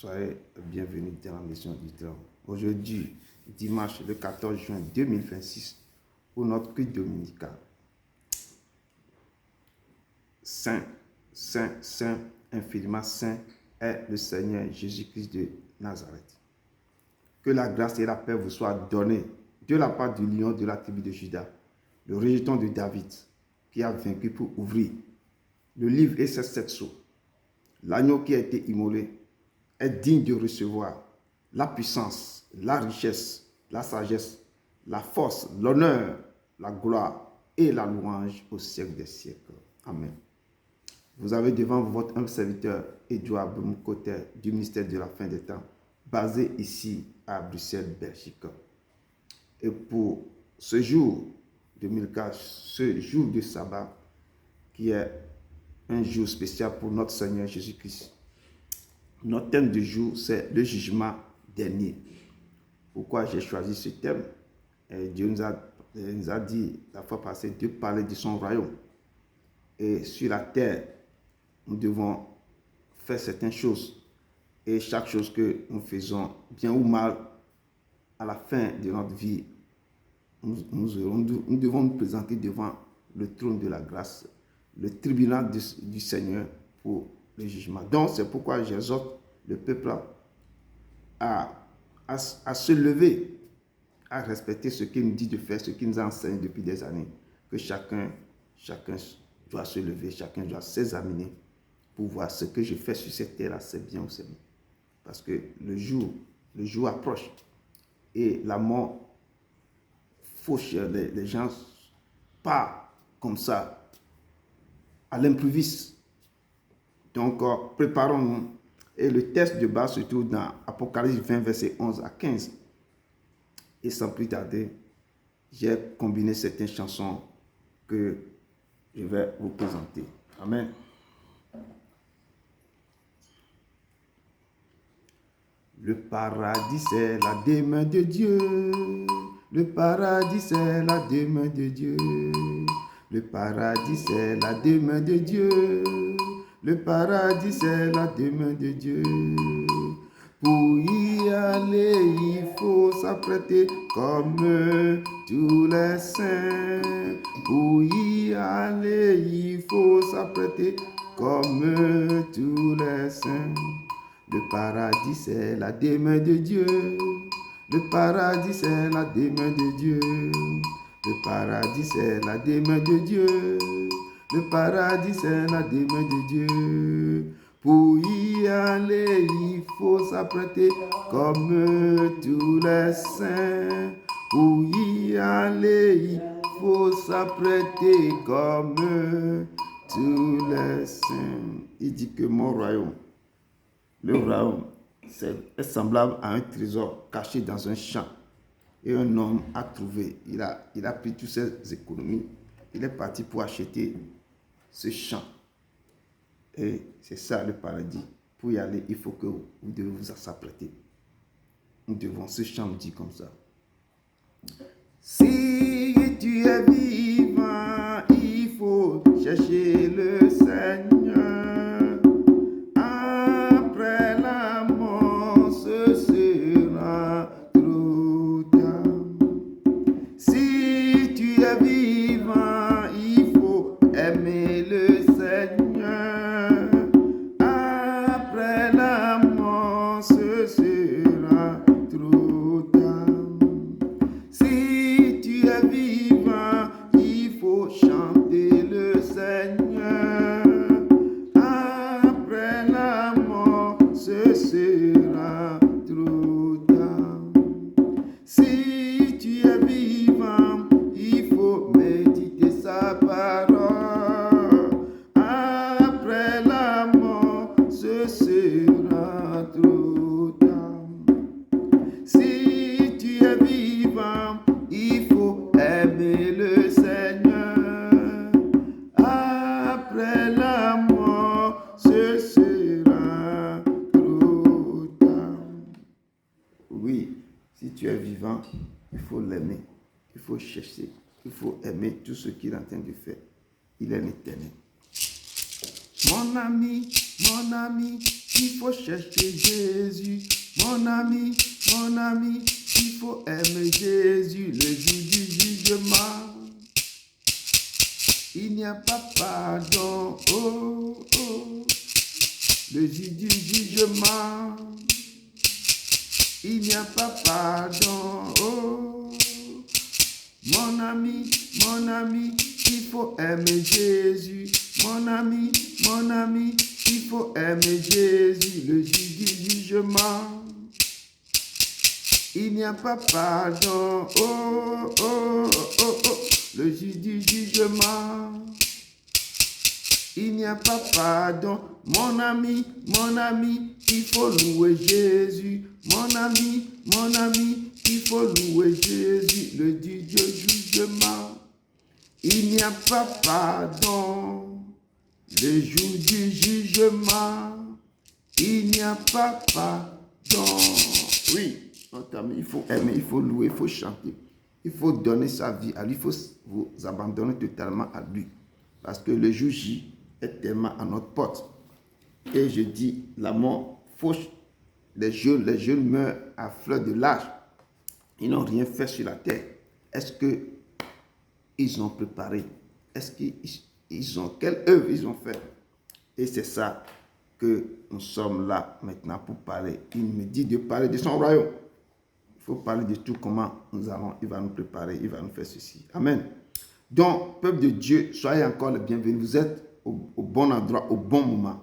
Soyez bienvenus dans la maison du temps. Aujourd'hui, dimanche le 14 juin 2026, pour notre culte dominical. Saint, Saint, Saint, infiniment Saint est le Seigneur Jésus-Christ de Nazareth. Que la grâce et la paix vous soient données de la part du lion de la tribu de Juda, le rejeton de David, qui a vaincu pour ouvrir le livre et ses 7 sceaux. L'agneau qui a été immolé est digne de recevoir la puissance, la richesse, la sagesse, la force, l'honneur, la gloire et la louange au siècle des siècles. Amen. Vous avez devant vous votre humble serviteur, Edouard Boumoukoter, du ministère de la fin des temps, basé ici à Bruxelles, Belgique. Et pour ce jour 2004, ce jour de sabbat, qui est un jour spécial pour notre Seigneur Jésus-Christ. Notre thème du jour, c'est le jugement dernier. Pourquoi j'ai choisi ce thème? Dieu nous a dit la fois passée de parler de son royaume. Et sur la terre, nous devons faire certaines choses. Et chaque chose que nous faisons, bien ou mal, à la fin de notre vie, nous devons nous présenter devant le trône de la grâce, le tribunal du Seigneur pour le jugement. Donc, c'est pourquoi j'exhorte le peuple à se lever, à respecter ce qu'il nous dit de faire, ce qu'il nous enseigne depuis des années. Que chacun doit se lever, chacun doit s'examiner pour voir ce que je fais sur cette terre-là, c'est bien ou c'est bien. Parce que le jour approche et la mort fauche, les gens pas comme ça à l'improviste. Donc, préparons-nous. Et le texte de base se trouve dans Apocalypse 20, versets 11 à 15. Et sans plus tarder, j'ai combiné certaines chansons que je vais vous présenter. Amen. Le paradis, c'est la demeure de Dieu. Le paradis, c'est la demeure de Dieu. Le paradis, c'est la demeure de Dieu. Le paradis, c'est la demeure de Dieu. Pour y aller, il faut s'apprêter comme tous les saints. Pour y aller, il faut s'apprêter comme tous les saints. Le paradis, c'est la demeure de Dieu. Le paradis, c'est la demeure de Dieu. Le paradis, c'est la demeure de Dieu. Le paradis, c'est la demeure de Dieu. Pour y aller, il faut s'apprêter comme tous les saints. Pour y aller, il faut s'apprêter comme tous les saints. Il dit que mon royaume, le royaume, est semblable à un trésor caché dans un champ. Et un homme a trouvé, il a pris toutes ses économies, il est parti pour acheter ce champ. Et c'est ça le paradis. Pour y aller, il faut que vous devez vous s'apprêter. Nous devons, ce chant nous dit comme ça. Si tu es vivant, il faut chercher le Seigneur. Après la mort, ce sera trop tard. Si tu es vivant, il faut aimer le Seigneur. Après la mort, ce sera trop tard. Si tu es vivant, il faut chanter le Seigneur. Après la mort, ce sera trop tard. Si tu es vivant, il faut méditer sa parole. Après la mort, ce sera trop tard. Si tu es vivant, il faut aimer le Seigneur. Après la mort, ce sera trop tard. Oui, si tu es vivant, il faut l'aimer, il faut chercher, il faut aimer tout ce qu'il est en train de faire. Il est l'éternel. Mon ami, il faut chercher Jésus. Mon ami, il faut aimer Jésus le jour du jugement. Il n'y a pas pardon, oh, oh, le jour du jugement. Il n'y a pas pardon, oh, mon ami, il faut aimer Jésus. Mon ami, il faut aimer Jésus le jour du jugement. Il n'y a pas pardon, oh, oh, oh, oh, le jour du jugement. Il n'y a pas pardon, mon ami, il faut louer Jésus. Mon ami, il faut louer Jésus le jour du jugement. Il n'y a pas pardon, le jour du jugement. Il n'y a pas pardon. Oui, notre ami, il faut aimer, il faut louer, il faut chanter. Il faut donner sa vie à lui, il faut vous abandonner totalement à lui. Parce que le jour J est tellement à notre porte. Et je dis, la mort fauche. Les jeunes meurent à fleur de l'âge. Ils n'ont rien fait sur la terre. Est-ce qu'ils ont préparé? Est-ce qu'ils ont... Quelle œuvre ils ont fait? Et c'est ça que nous sommes là maintenant pour parler. Il me dit de parler de son royaume. Il faut parler de tout comment nous allons. Il va nous préparer, il va nous faire ceci. Amen. Donc, peuple de Dieu, soyez encore les bienvenus. Vous êtes au bon endroit, au bon moment.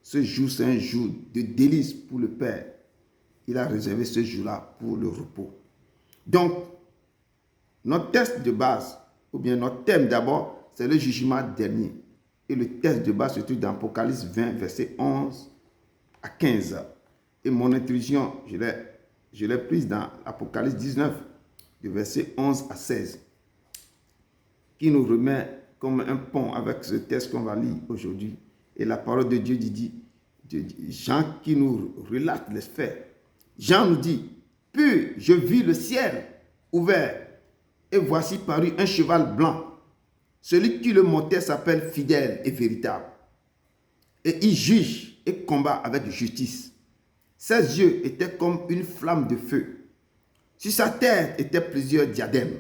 Ce jour, c'est un jour de délice pour le Père. Il a réservé ce jour-là pour le repos. Donc, notre texte de base, ou bien notre thème d'abord, c'est le jugement dernier. Et le texte de base se trouve dans Apocalypse 20, verset 11 à 15. Et mon introduction, je l'ai prise dans Apocalypse 19, de verset 11 à 16, qui nous remet comme un pont avec ce texte qu'on va lire aujourd'hui. Et la parole de Dieu dit, Jean qui nous relate les faits. Jean nous dit, puis je vis le ciel ouvert, et voici parut un cheval blanc. Celui qui le montait s'appelle fidèle et véritable. Et il juge et combat avec justice. Ses yeux étaient comme une flamme de feu. Sur sa tête étaient plusieurs diadèmes.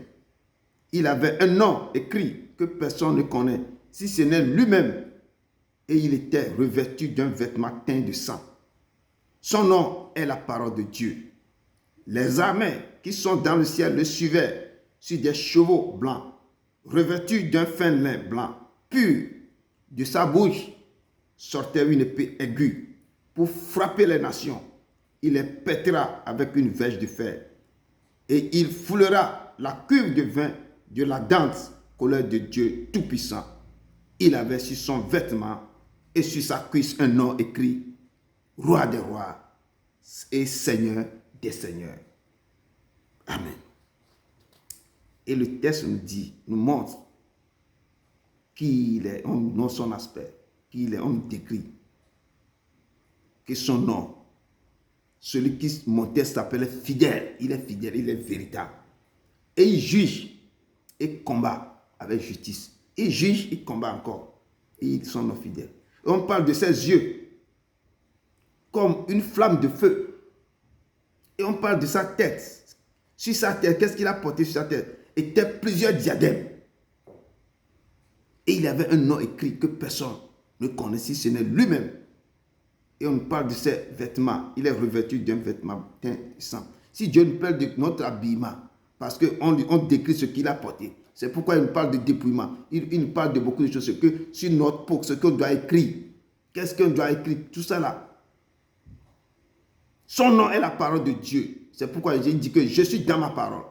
Il avait un nom écrit que personne ne connaît, si ce n'est lui-même. Et il était revêtu d'un vêtement teint de sang. Son nom est la parole de Dieu. Les armées qui sont dans le ciel le suivaient sur des chevaux blancs, revêtus d'un fin lin blanc pur. De sa bouche sortait une épée aiguë pour frapper les nations. Il les pètera avec une verge de fer. Et il foulera la cuve de vin de la danse colère de Dieu Tout-Puissant. Il avait sur son vêtement et sur sa cuisse un nom écrit « Roi des rois et Seigneur des seigneurs ». Amen. Et le texte nous montre qui il est, non son aspect, qui il est, on décrit que son nom, celui qui montait s'appelle fidèle, il est véritable. Et il juge et combat avec justice. Il juge et combat encore. Et ils sont nos fidèles. Et on parle de ses yeux comme une flamme de feu. Et on parle de sa tête. Sur sa tête, qu'est-ce qu'il a porté sur sa tête? Étaient plusieurs diadèmes. Et il avait un nom écrit que personne ne connaissait, ce n'est lui-même. Et on parle de ses vêtements. Il est revêtu d'un vêtement teint de sang. Si Dieu nous parle de notre habillement, parce qu'on décrit ce qu'il a porté, c'est pourquoi il nous parle de dépouillement. Il nous parle de beaucoup de choses. Ce que sur notre peau, ce qu'on doit écrire. Qu'est-ce qu'on doit écrire? Tout ça là. Son nom est la parole de Dieu. C'est pourquoi j'ai dit que je suis dans ma parole.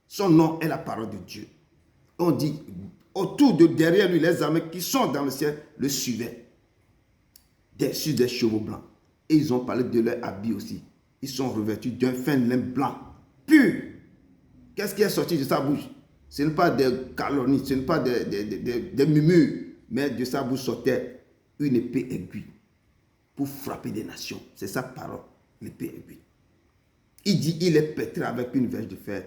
Son nom est la parole de Dieu. On dit, autour de derrière lui, les armées qui sont dans le ciel le suivaient. Sur des chevaux blancs. Et ils ont parlé de leur habit aussi. Ils sont revêtus d'un fin lin blanc, pur. Qu'est-ce qui est sorti de sa bouche? Ce n'est pas des calomnies, ce n'est pas des murmures, mais de sa bouche sortait une épée aiguë pour frapper des nations. C'est sa parole, l'épée aiguë. Il dit, il est pétré avec une verge de fer.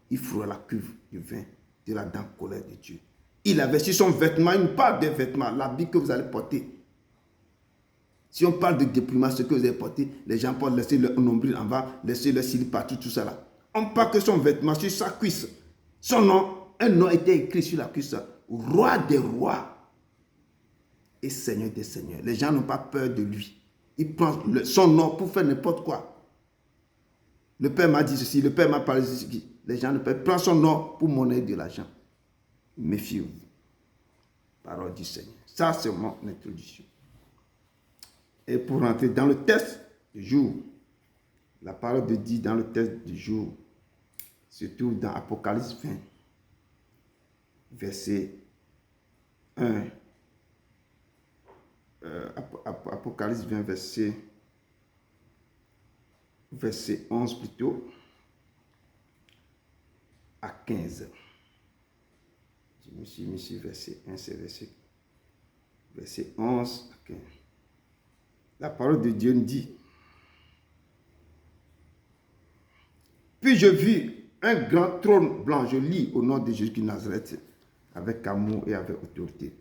Il frôla la cuve du vin de la dent colère de Dieu. Il avait sur son vêtement, il parle des vêtements, l'habit que vous allez porter. Si on parle de dépouillement, ce que vous avez porté, les gens peuvent laisser leur nombril en bas, laisser leur cils partout, tout ça là. On parle que son vêtement sur sa cuisse. Son nom, un nom était écrit sur la cuisse. Roi des rois et Seigneur des seigneurs. Les gens n'ont pas peur de lui. Il prend son nom pour faire n'importe quoi. Le Père m'a dit ceci, le Père m'a parlé de ceci. Les gens ne peuvent pas prendre son nom pour monnaie de l'argent. Méfiez-vous. Parole du Seigneur. Ça, c'est mon introduction. Et pour rentrer dans le test du jour, la parole de Dieu dans le test du jour se trouve dans Apocalypse 20, verset 1. Apocalypse 20, verset 11 plutôt, à 15. Je me suis mis sur verset 1, c'est verset 11 à 15. La parole de Dieu nous dit: Puis je vis un grand trône blanc, je lis au nom de Jésus de Nazareth, avec amour et avec autorité.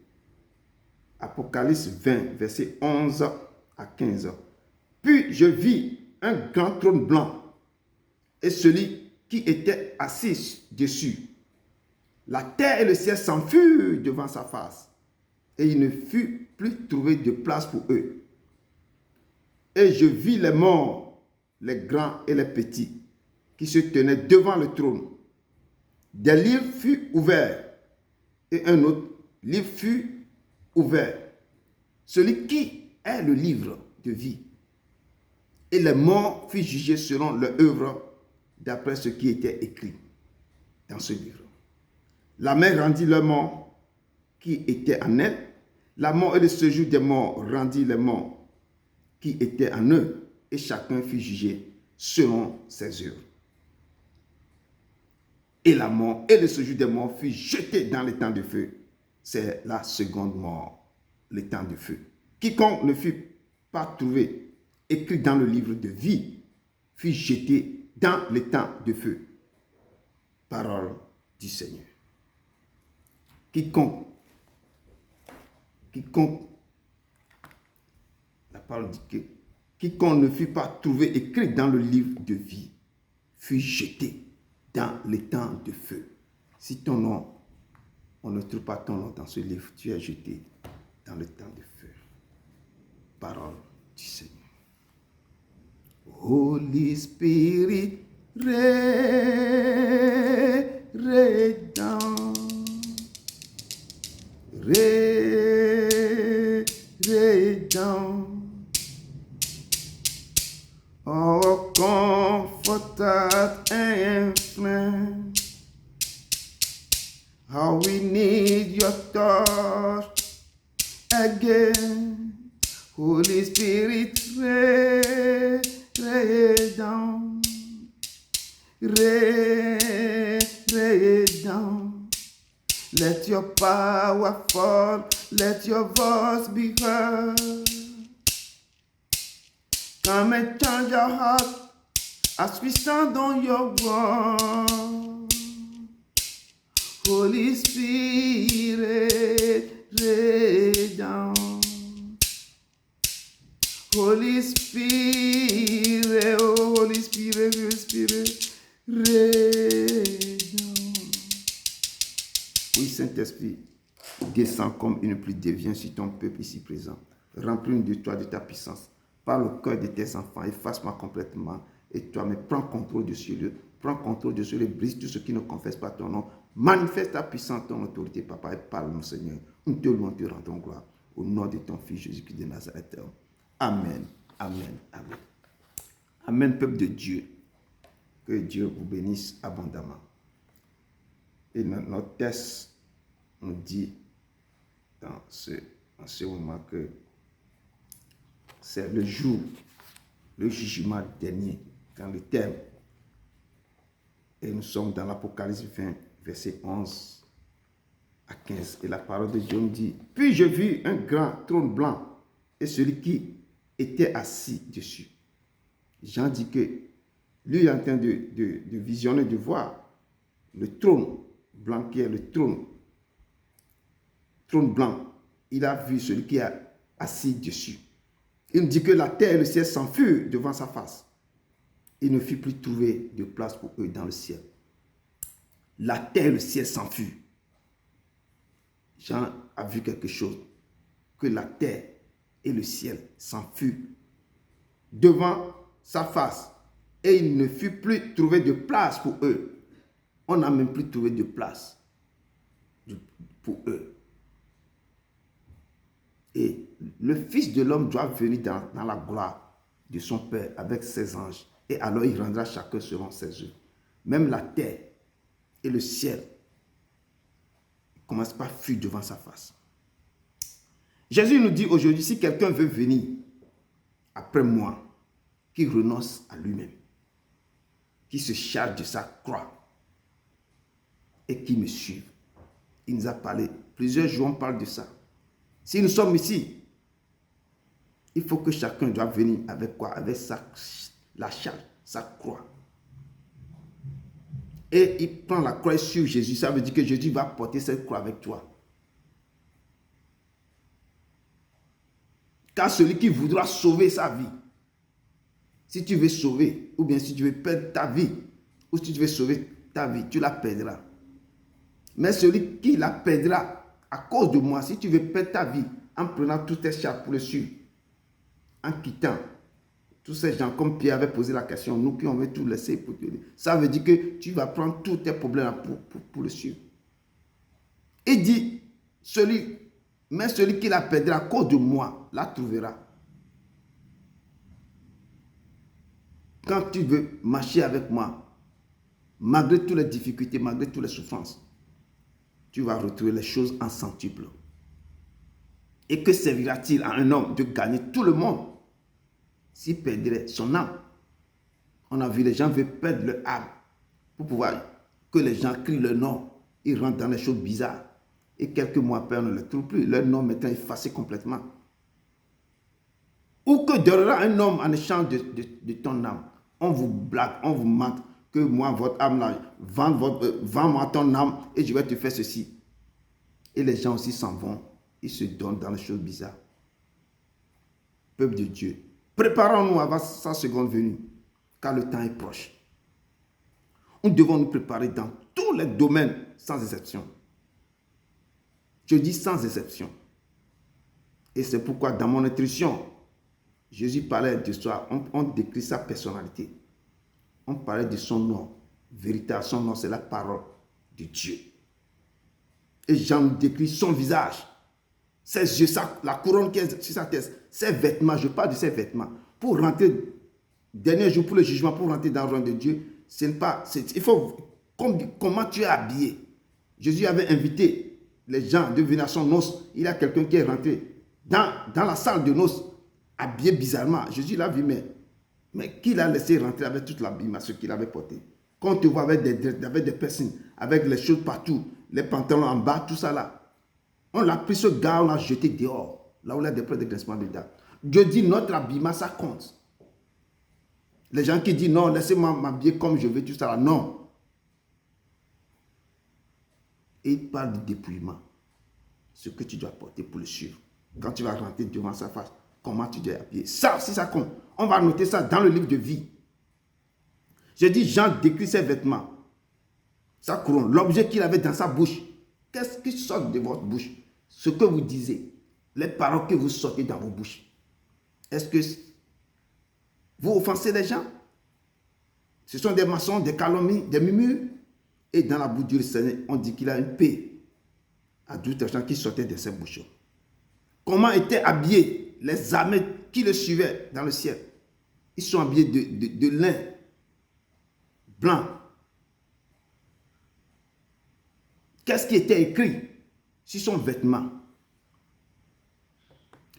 Apocalypse 20, verset 11 à 15. Puis je vis un grand trône blanc et celui qui était assis dessus. La terre et le ciel s'enfuirent devant sa face, et il ne fut plus trouvé de place pour eux. Et je vis les morts, les grands et les petits, qui se tenaient devant le trône. Des livres furent ouverts, et un autre livre fut ouvert, celui qui est le livre de vie. Et les morts furent jugés selon leur œuvre, d'après ce qui était écrit dans ce livre. La mer rendit leurs morts qui étaient en elle. La mort et le séjour des morts rendit les morts qui étaient en eux, et chacun fut jugé selon ses œuvres. Et la mort et le séjour des morts fut jeté dans les temps de feu. C'est la seconde mort, les temps de feu. Quiconque ne fut pas trouvé écrit dans le livre de vie fut jeté dans les temps de feu. Parole du Seigneur. Quiconque, la parole dit que quiconque ne fut pas trouvé écrit dans le livre de vie fut jeté dans les temps de feu. Si ton nom, on ne trouve pas ton nom dans ce livre, tu es jeté dans le temps de feu. Parole du Seigneur. Holy Spirit, rain down. Rain down. Oh, comfort and friend. How we need your touch again. Holy Spirit, rain down. Rain down. Let your power fall, let your voice be heard. Come and change our heart as we stand on your word. Holy Spirit, rain down. Holy Spirit, oh Holy Spirit, Holy Spirit, rain down. Oui, Saint-Esprit, descends comme une pluie dévient sur ton peuple ici présent. Remplis-nous de toi, de ta puissance. Parle au cœur de tes enfants, efface-moi complètement. Et toi, mais prends contrôle de ce lieu. Prends contrôle de ce lieu, brise tout ce qui ne confesse pas ton nom. Manifeste ta puissance, ton autorité, papa, et parle-nous, Seigneur. Nous te louons, te rendons gloire. Au nom de ton Fils Jésus-Christ de Nazareth. Amen, amen, amen. Amen, peuple de Dieu. Que Dieu vous bénisse abondamment. Et notre texte nous dit dans ce moment que c'est le jour, le jugement dernier, dans le terme. Et nous sommes dans l'Apocalypse 20, verset 11 à 15. Et la parole de Dieu nous dit: Puis je vis un grand trône blanc et celui qui était assis dessus. Jean dit que lui est en train de visionner, de voir le trône blanc qui est le trône blanc. Il a vu celui qui est assis dessus. Il dit que la terre et le ciel s'enfuirent devant sa face. Il ne fit plus trouver de place pour eux dans le ciel. La terre et le ciel s'enfuient. Jean a vu quelque chose, que la terre et le ciel s'enfuient devant sa face. Et il ne fut plus trouvé de place pour eux. On n'a même plus trouvé de place pour eux. Et le Fils de l'homme doit venir dans la gloire de son Père avec ses anges. Et alors il rendra chacun selon ses œuvres. Même la terre et le ciel ne commencent pas à fuir devant sa face. Jésus nous dit aujourd'hui, si quelqu'un veut venir après moi, qu'il renonce à lui-même, qu'il se charge de sa croix et qu'il me suive. Il nous a parlé, plusieurs jours on parle de ça. Si nous sommes ici, il faut que chacun doit venir avec quoi? Avec la charge, sa croix. Et il prend la croix sur Jésus. Ça veut dire que Jésus va porter cette croix avec toi. Car celui qui voudra sauver sa vie, si tu veux sauver, ou bien si tu veux perdre ta vie, ou si tu veux sauver ta vie, tu la perdras. Mais celui qui la perdra à cause de moi, si tu veux perdre ta vie, en prenant toutes tes charges pour le suivre, en quittant tous ces gens, comme Pierre avait posé la question, nous qui on veut tout laisser pour te dire. Ça veut dire que tu vas prendre tous tes problèmes pour le suivre. Il dit, mais celui qui la perdra à cause de moi, la trouvera. Quand tu veux marcher avec moi, malgré toutes les difficultés, malgré toutes les souffrances, tu vas retrouver les choses en centuple. Et que servira-t-il à un homme de gagner tout le monde s'il perdrait son âme? On a vu les gens veulent perdre leur âme pour pouvoir que les gens crient leur nom. Ils rentrent dans les choses bizarres. Et quelques mois après, on ne les trouve plus. Leur nom étant effacé complètement. Ou que donnera un homme en échange de ton âme? On vous blague, on vous ment que moi, votre âme là, vends-moi ton âme et je vais te faire ceci. Et les gens aussi s'en vont. Ils se donnent dans les choses bizarres. Peuple de Dieu, préparons-nous avant sa seconde venue, car le temps est proche. Nous devons nous préparer dans tous les domaines, sans exception. Je dis sans exception. Et c'est pourquoi dans mon introduction, Jésus parlait de soi, on décrit sa personnalité. On parlait de son nom. Véritable, son nom, c'est la parole de Dieu. Et Jean décrit son visage, ses yeux, la couronne qui est sur sa tête, ses vêtements, je parle de ses vêtements. Pour rentrer, dernier jour pour le jugement, pour rentrer dans le royaume de Dieu, il faut, comment tu es habillé. Jésus avait invité les gens de venir à son noce. Il y a quelqu'un qui est rentré dans la salle de noces, habillé bizarrement. Jésus l'a vu, mais qui l'a laissé rentrer avec toute l'habillement, ce qu'il avait porté. Quand on te voit avec des piercings, avec les choses partout, les pantalons en bas, tout ça là. On l'a pris ce gars, on l'a jeté dehors, là où il y a des preuves de grincement de dents. Dieu dit notre habillement, ça compte. Les gens qui disent non, laissez-moi m'habiller comme je veux, tout ça là, non. Et il parle du dépouillement. Ce que tu dois porter pour le suivre. Quand tu vas rentrer devant sa face, comment tu dois habiller. Ça aussi, ça compte. On va noter ça dans le livre de vie. Je dis, Jean décrit ses vêtements, sa couronne, l'objet qu'il avait dans sa bouche. Qu'est-ce qui sort de votre bouche? Ce que vous disiez, les paroles que vous sortez dans vos bouches. Est-ce que vous offensez les gens? Ce sont des mensonges, des calomnies, des murmures. Et dans la bouche du Seigneur, on dit qu'il a une paix à d'autres gens qui sortaient de ses bouches. Comment étaient habillés les armées qui le suivaient dans le ciel? Ils sont habillés de lin blanc. Qu'est-ce qui était écrit sur son vêtement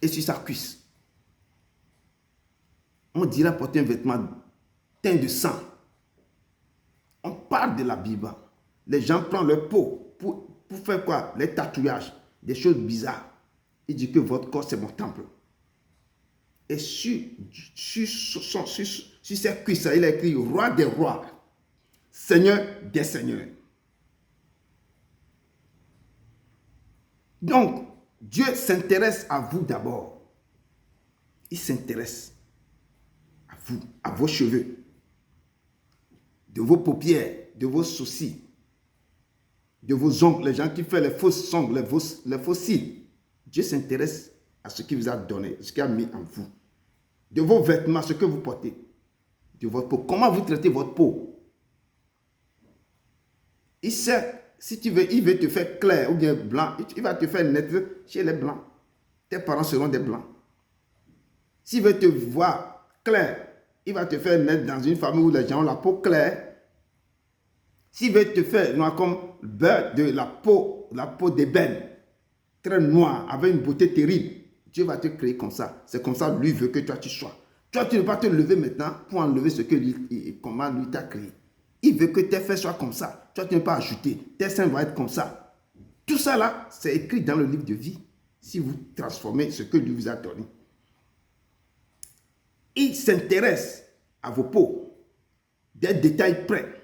et sur sa cuisse? On dirait porter un vêtement teint de sang. On parle de la Bible. Les gens prennent leur peau pour faire quoi? Les tatouages, des choses bizarres. Il dit que votre corps, c'est mon temple. Et sur ses cuisses, il a écrit Roi des rois, Seigneur des seigneurs. Donc, Dieu s'intéresse à vous d'abord. Il s'intéresse à vous, à vos cheveux, de vos paupières, de vos sourcils, de vos ongles, les gens qui font les fausses ongles, les faux cils. Dieu s'intéresse à ce qu'il vous a donné, ce qu'il a mis en vous. De vos vêtements, ce que vous portez, de votre peau. Comment vous traitez votre peau? Il sait, si tu veux, il veut te faire clair ou bien blanc, il va te faire naître chez les blancs. Tes parents seront des blancs. S'il veut te voir clair, il va te faire naître dans une famille où les gens ont la peau claire. S'il veut te faire noir comme beurre de la peau d'ébène, très noire, avec une beauté terrible, Dieu va te créer comme ça. C'est comme ça lui veut que toi tu sois. Toi, tu ne vas pas te lever maintenant pour enlever ce que comment lui t'a créé. Il veut que tes fesses soient comme ça. Toi, tu ne peux pas ajouter. Tes seins vont être comme ça. Tout ça là, c'est écrit dans le livre de vie. Si vous transformez ce que lui vous a donné. Il s'intéresse à vos peaux. Des détails près.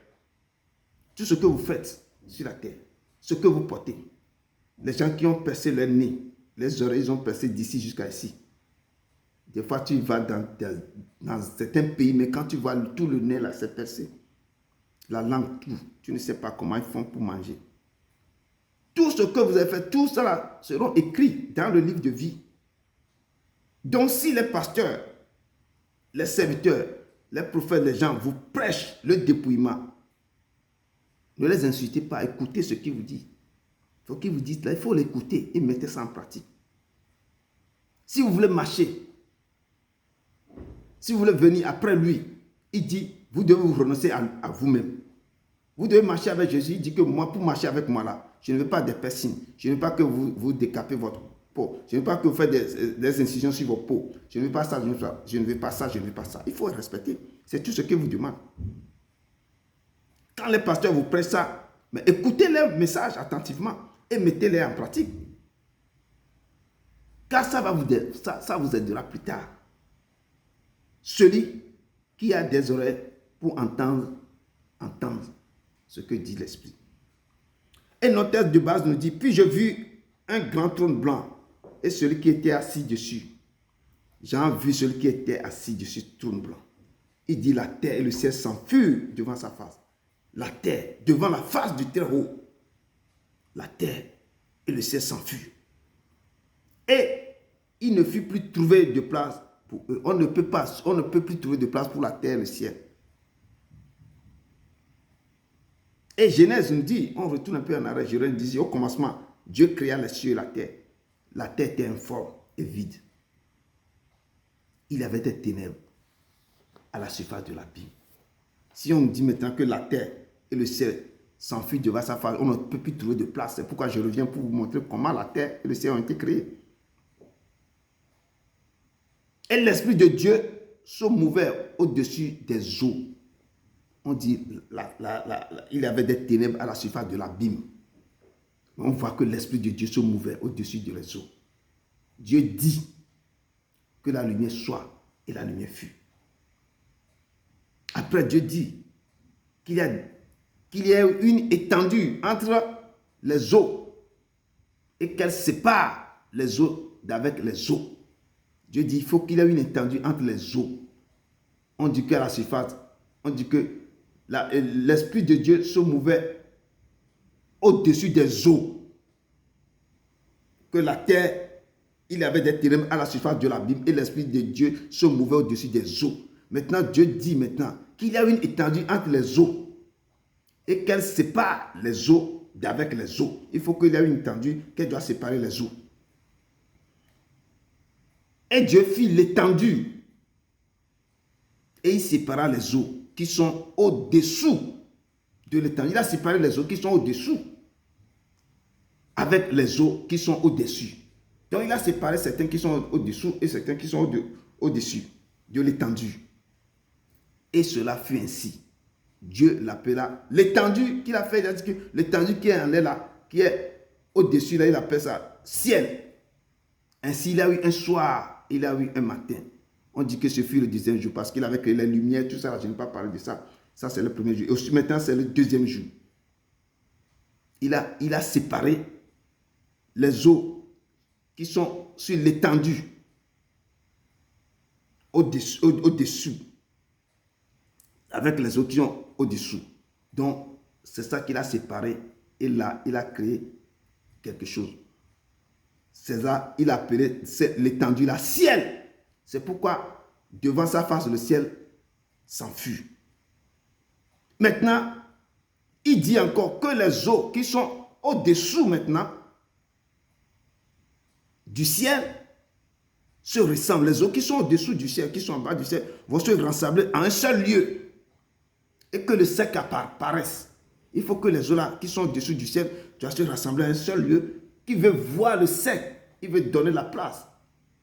Tout ce que vous faites sur la terre. Ce que vous portez. Les gens qui ont percé leur nez. Les oreilles ont percé d'ici jusqu'à ici. Des fois, tu vas dans certains pays, mais quand tu vois tout le nez là, c'est percé. La langue, tout. Tu ne sais pas comment ils font pour manger. Tout ce que vous avez fait, tout ça là, seront écrits dans le livre de vie. Donc, si les pasteurs, les serviteurs, les prophètes, les gens vous prêchent le dépouillement, ne les insultez pas, écoutez ce qu'ils vous disent. Il faut qu'ils vous disent là, il faut l'écouter et mettez ça en pratique. Si vous voulez marcher, si vous voulez venir après lui, il dit, vous devez vous renoncer à vous-même. Vous devez marcher avec Jésus. Il dit que moi, pour marcher avec moi là, je ne veux pas des piercings. Je ne veux pas que vous décapez votre peau. Je ne veux pas que vous faites des incisions sur vos peaux. Je ne veux pas ça, je ne veux pas ça, je ne veux pas ça. Il faut respecter. C'est tout ce qu'il vous demande. Quand les pasteurs vous prêchent ça, mais écoutez leur message attentivement et mettez-les en pratique. Car ça vous aidera plus tard. Celui qui a des oreilles pour entendre ce que dit l'Esprit. Et notre texte de base nous dit, puis je vis un grand trône blanc et celui qui était assis dessus. J'ai vu celui qui était assis dessus ce trône blanc. Il dit, la terre et le ciel s'enfuirent devant sa face. La terre, devant la face du Très-Haut. La terre et le ciel s'enfuirent. Et il ne fut plus trouvé de place pour eux. On ne peut plus trouver de place pour la terre et le ciel. Et Genèse nous dit, on retourne un peu en arrière, Genèse dit, au commencement, Dieu créa les cieux et la terre. La terre était informe et vide. Il y avait des ténèbres à la surface de l'abîme. Si on dit maintenant que la terre et le ciel s'enfuient devant sa face, on ne peut plus trouver de place. C'est pourquoi je reviens pour vous montrer comment la terre et le ciel ont été créés. Et l'Esprit de Dieu se mouvait au-dessus des eaux. On dit, il y avait des ténèbres à la surface de l'abîme. On voit que l'Esprit de Dieu se mouvait au-dessus des eaux. Dieu dit que la lumière soit et la lumière fut. Après, Dieu dit qu'il y a une étendue entre les eaux et qu'elle sépare les eaux d'avec les eaux. Dieu dit qu'il faut qu'il y ait une étendue entre les eaux. On dit qu'à la surface, on dit que l'Esprit de Dieu se mouvait au-dessus des eaux. Que la terre, il y avait des ténèbres à la surface de l'abîme et l'Esprit de Dieu se mouvait au-dessus des eaux. Maintenant, Dieu dit maintenant qu'il y a une étendue entre les eaux et qu'elle sépare les eaux d'avec les eaux. Il faut qu'il y ait une étendue qui doit séparer les eaux. Et Dieu fit l'étendue et il sépara les eaux qui sont au-dessous de l'étendue. Il a séparé les eaux qui sont au-dessous avec les eaux qui sont au-dessus. Donc il a séparé certains qui sont au-dessous et certains qui sont au-dessus de l'étendue. Et cela fut ainsi. Dieu l'appela l'étendue qu'il a fait. Il a dit que l'étendue qui est en l'air là, qui est au-dessus là, il appelle ça ciel. Ainsi, il y a eu un soir, il y a eu un matin. On dit que ce fut le 10e jour parce qu'il avait créé les lumières, tout ça. Là, je ne vais pas parler de ça. Ça, c'est le premier jour. Et aussi, maintenant, c'est le 2e jour. Il a séparé les eaux qui sont sur l'étendue au-dessus, avec les autres qui sont au-dessous. Donc, c'est ça qu'il a séparé et là, il a créé quelque chose. César, il a appelé l'étendue la ciel. C'est pourquoi, devant sa face, le ciel s'enfuit. Maintenant, il dit encore que les eaux qui sont au-dessous maintenant du ciel se ressemblent. Les eaux qui sont au-dessous du ciel, qui sont en bas du ciel, vont se rassembler à un seul lieu. Et que le sec apparaisse. Il faut que les eaux là qui sont au-dessus du ciel doivent se rassembler à un seul lieu. Qui veut voir le sec, il veut donner la place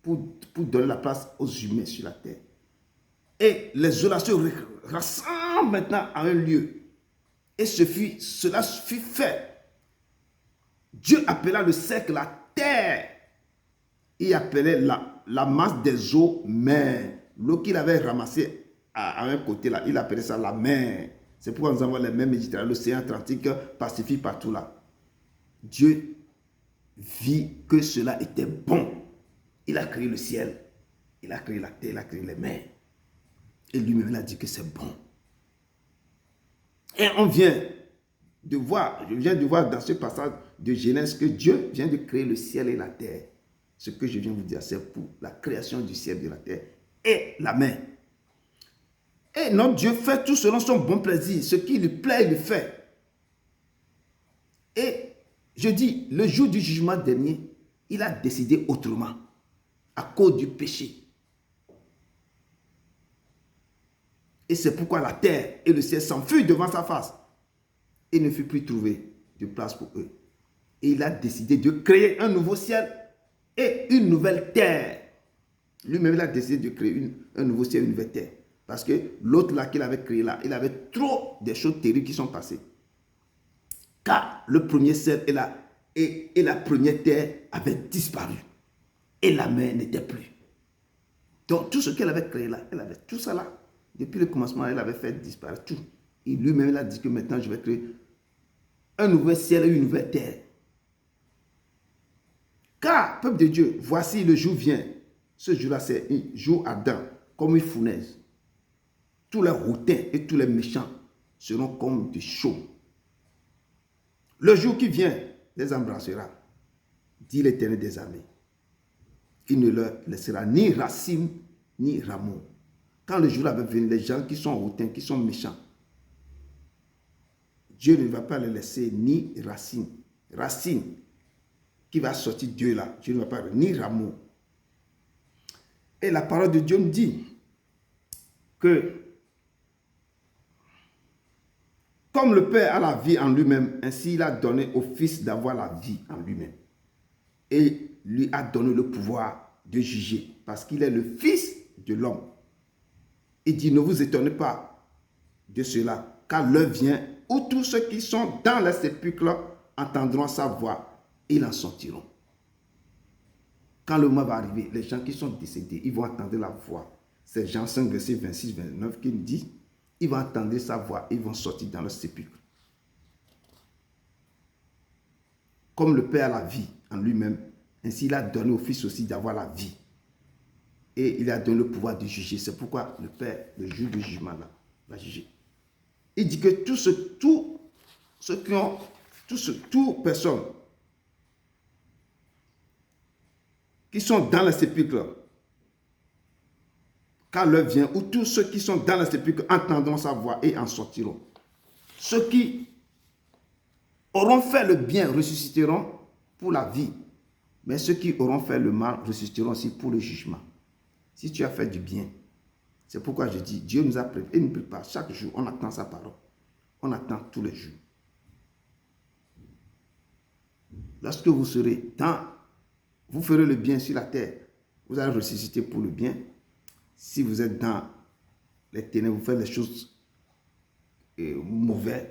pour donner la place aux humains sur la terre. Et les eaux là se rassemblent maintenant à un lieu. Et cela fut fait. Dieu appela le sec la terre. Il appelait la masse des eaux mer. L'eau qu'il avait ramassée à un côté là, il appelait ça la mer. C'est pourquoi nous avons les mers Méditerranée, l'océan Atlantique, Pacifique, partout là. Dieu vit que cela était bon. Il a créé le ciel, il a créé la terre, il a créé les mers. Et lui-même, il a dit que c'est bon. Et on vient de voir, je viens de voir dans ce passage de Genèse que Dieu vient de créer le ciel et la terre. Ce que je viens de vous dire, c'est pour la création du ciel et de la terre et la mer. Et notre Dieu fait tout selon son bon plaisir. Ce qui lui plaît, il le fait. Et je dis, le jour du jugement dernier, il a décidé autrement à cause du péché. Et c'est pourquoi la terre et le ciel s'enfuient devant sa face. Il ne fut plus trouvé de place pour eux. Et il a décidé de créer un nouveau ciel et une nouvelle terre. Lui-même, il a décidé de créer un nouveau ciel et une nouvelle terre. Parce que l'autre là qu'il avait créé là, il avait trop de choses terribles qui sont passées. Car le premier ciel et la première terre avaient disparu. Et la mer n'était plus. Donc tout ce qu'elle avait créé là, elle avait tout ça là. Depuis le commencement, elle avait fait disparaître tout. Et lui-même, il a dit que maintenant, je vais créer un nouvel ciel et une nouvelle terre. Car, peuple de Dieu, voici le jour vient. Ce jour-là, c'est un jour ardent, comme une fournaise. Tous les hautains et tous les méchants seront comme des chauds. Le jour qui vient les embrassera, dit l'Éternel des armées. Il ne leur laissera ni racine, ni rameau. Quand le jour va venir, les gens qui sont hautains, qui sont méchants, Dieu ne va pas les laisser ni racine. Racine qui va sortir de Dieu là. Dieu ne va pas, ni rameau. Et la parole de Dieu me dit que comme le Père a la vie en lui-même, ainsi il a donné au Fils d'avoir la vie en lui-même. Et lui a donné le pouvoir de juger, parce qu'il est le Fils de l'homme. Il dit, ne vous étonnez pas de cela, car l'heure vient où tous ceux qui sont dans les sépulcres entendront sa voix et ils en sortiront. Quand le moment va arriver, les gens qui sont décédés, ils vont entendre la voix. C'est Jean 5, verset 26-29 qui dit, ils vont entendre sa voix et ils vont sortir dans le sépulcre. Comme le Père a la vie en lui-même, ainsi il a donné au Fils aussi d'avoir la vie. Et il a donné le pouvoir de juger. C'est pourquoi le Père, le jour du jugement, là, va juger. Il dit que toutes personnes qui sont dans le sépulcre, car l'heure vient où tous ceux qui sont dans le sépulcre entendront sa voix et en sortiront. Ceux qui auront fait le bien ressusciteront pour la vie, mais ceux qui auront fait le mal ressusciteront aussi pour le jugement. Si tu as fait du bien, c'est pourquoi je dis, Dieu nous a préparé, et nous prépare chaque jour, on attend sa parole. On attend tous les jours. Lorsque vous serez vous ferez le bien sur la terre, vous allez ressusciter pour le bien. Si vous êtes dans les ténèbres, vous faites les choses mauvaises,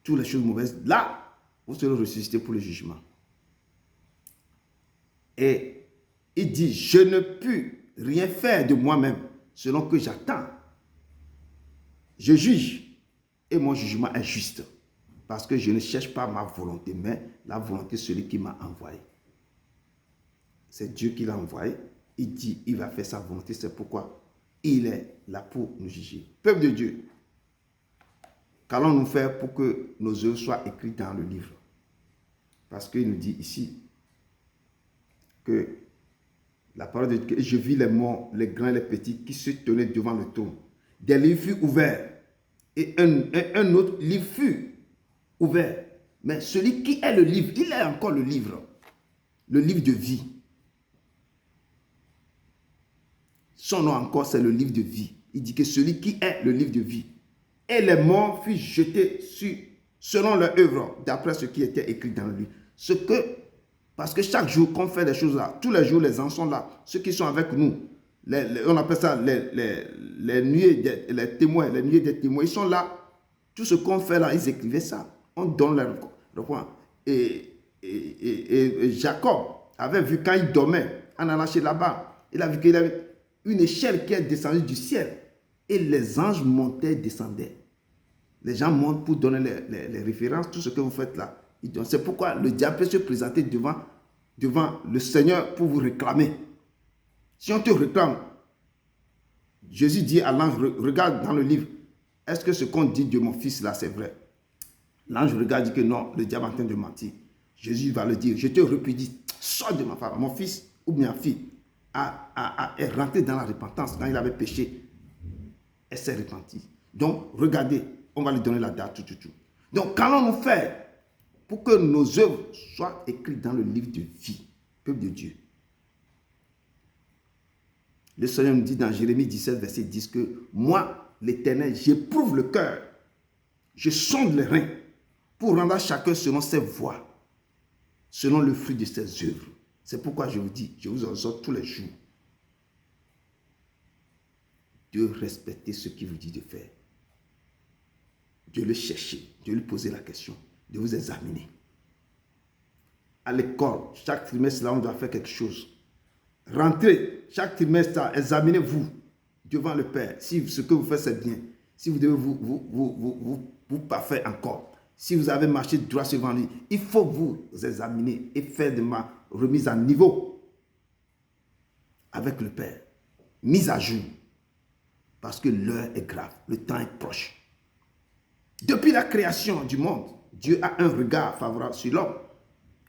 toutes les choses mauvaises, là, vous serez ressuscité pour le jugement. Et il dit, je ne puis rien faire de moi-même, selon que j'attends. Je juge, et mon jugement est juste, parce que je ne cherche pas ma volonté, mais la volonté de celui qui m'a envoyé. C'est Dieu qui l'a envoyé, il dit, il va faire sa volonté. C'est pourquoi il est là pour nous juger. Peuple de Dieu, qu'allons-nous faire pour que nos œuvres soient écrites dans le livre? Parce qu'il nous dit ici que la parole de Dieu, je vis les morts, les grands et les petits qui se tenaient devant le trône. Des livres furent ouverts et un autre livre fut ouvert. Mais celui qui est le livre, il est encore le livre de vie. Son nom encore, c'est le livre de vie. Il dit que celui qui est le livre de vie. Et les morts furent jetés selon leur œuvre, d'après ce qui était écrit dans le livre. Parce que chaque jour qu'on fait des choses là, tous les jours les anges sont là, ceux qui sont avec nous, on appelle ça les nuées, les témoins, les nuées des témoins, ils sont là. Tout ce qu'on fait là, ils écrivaient ça. On donne leur point. Et Jacob avait vu quand il dormait, en allant chez là-bas, il a vu qu'il avait une échelle qui est descendue du ciel. Et les anges montaient et descendaient. Les gens montent pour donner les références, tout ce que vous faites là. C'est pourquoi le diable peut se présenter devant le Seigneur pour vous réclamer. Si on te réclame, Jésus dit à l'ange, regarde dans le livre, est-ce que ce qu'on dit de mon fils là, c'est vrai? L'ange regarde et dit que non, le diable est en train de mentir. Jésus va le dire, je te répudie, sors de ma femme. Mon fils ou ma fille est rentré dans la repentance quand il avait péché. Elle s'est repentie. Donc, regardez, on va lui donner la date, tout. Donc, qu'allons-nous faire pour que nos œuvres soient écrites dans le livre de vie, peuple de Dieu? Le Seigneur nous dit dans Jérémie 17, verset 10 que moi, l'Éternel, j'éprouve le cœur, je sonde les reins pour rendre à chacun selon ses voies, selon le fruit de ses œuvres. C'est pourquoi je vous dis, je vous exhorte tous les jours de respecter ce qu'il vous dit de faire, de le chercher, de lui poser la question, de vous examiner. À l'école, chaque trimestre, là, on doit faire quelque chose. Rentrez, chaque trimestre, examinez-vous devant le Père. Si ce que vous faites, c'est bien. Si vous devez vous parfaire encore. Si vous avez marché droit devant lui, il faut vous examiner et faire de ma remise à niveau avec le Père. Mise à jour. Parce que l'heure est grave, le temps est proche. Depuis la création du monde, Dieu a un regard favorable sur l'homme.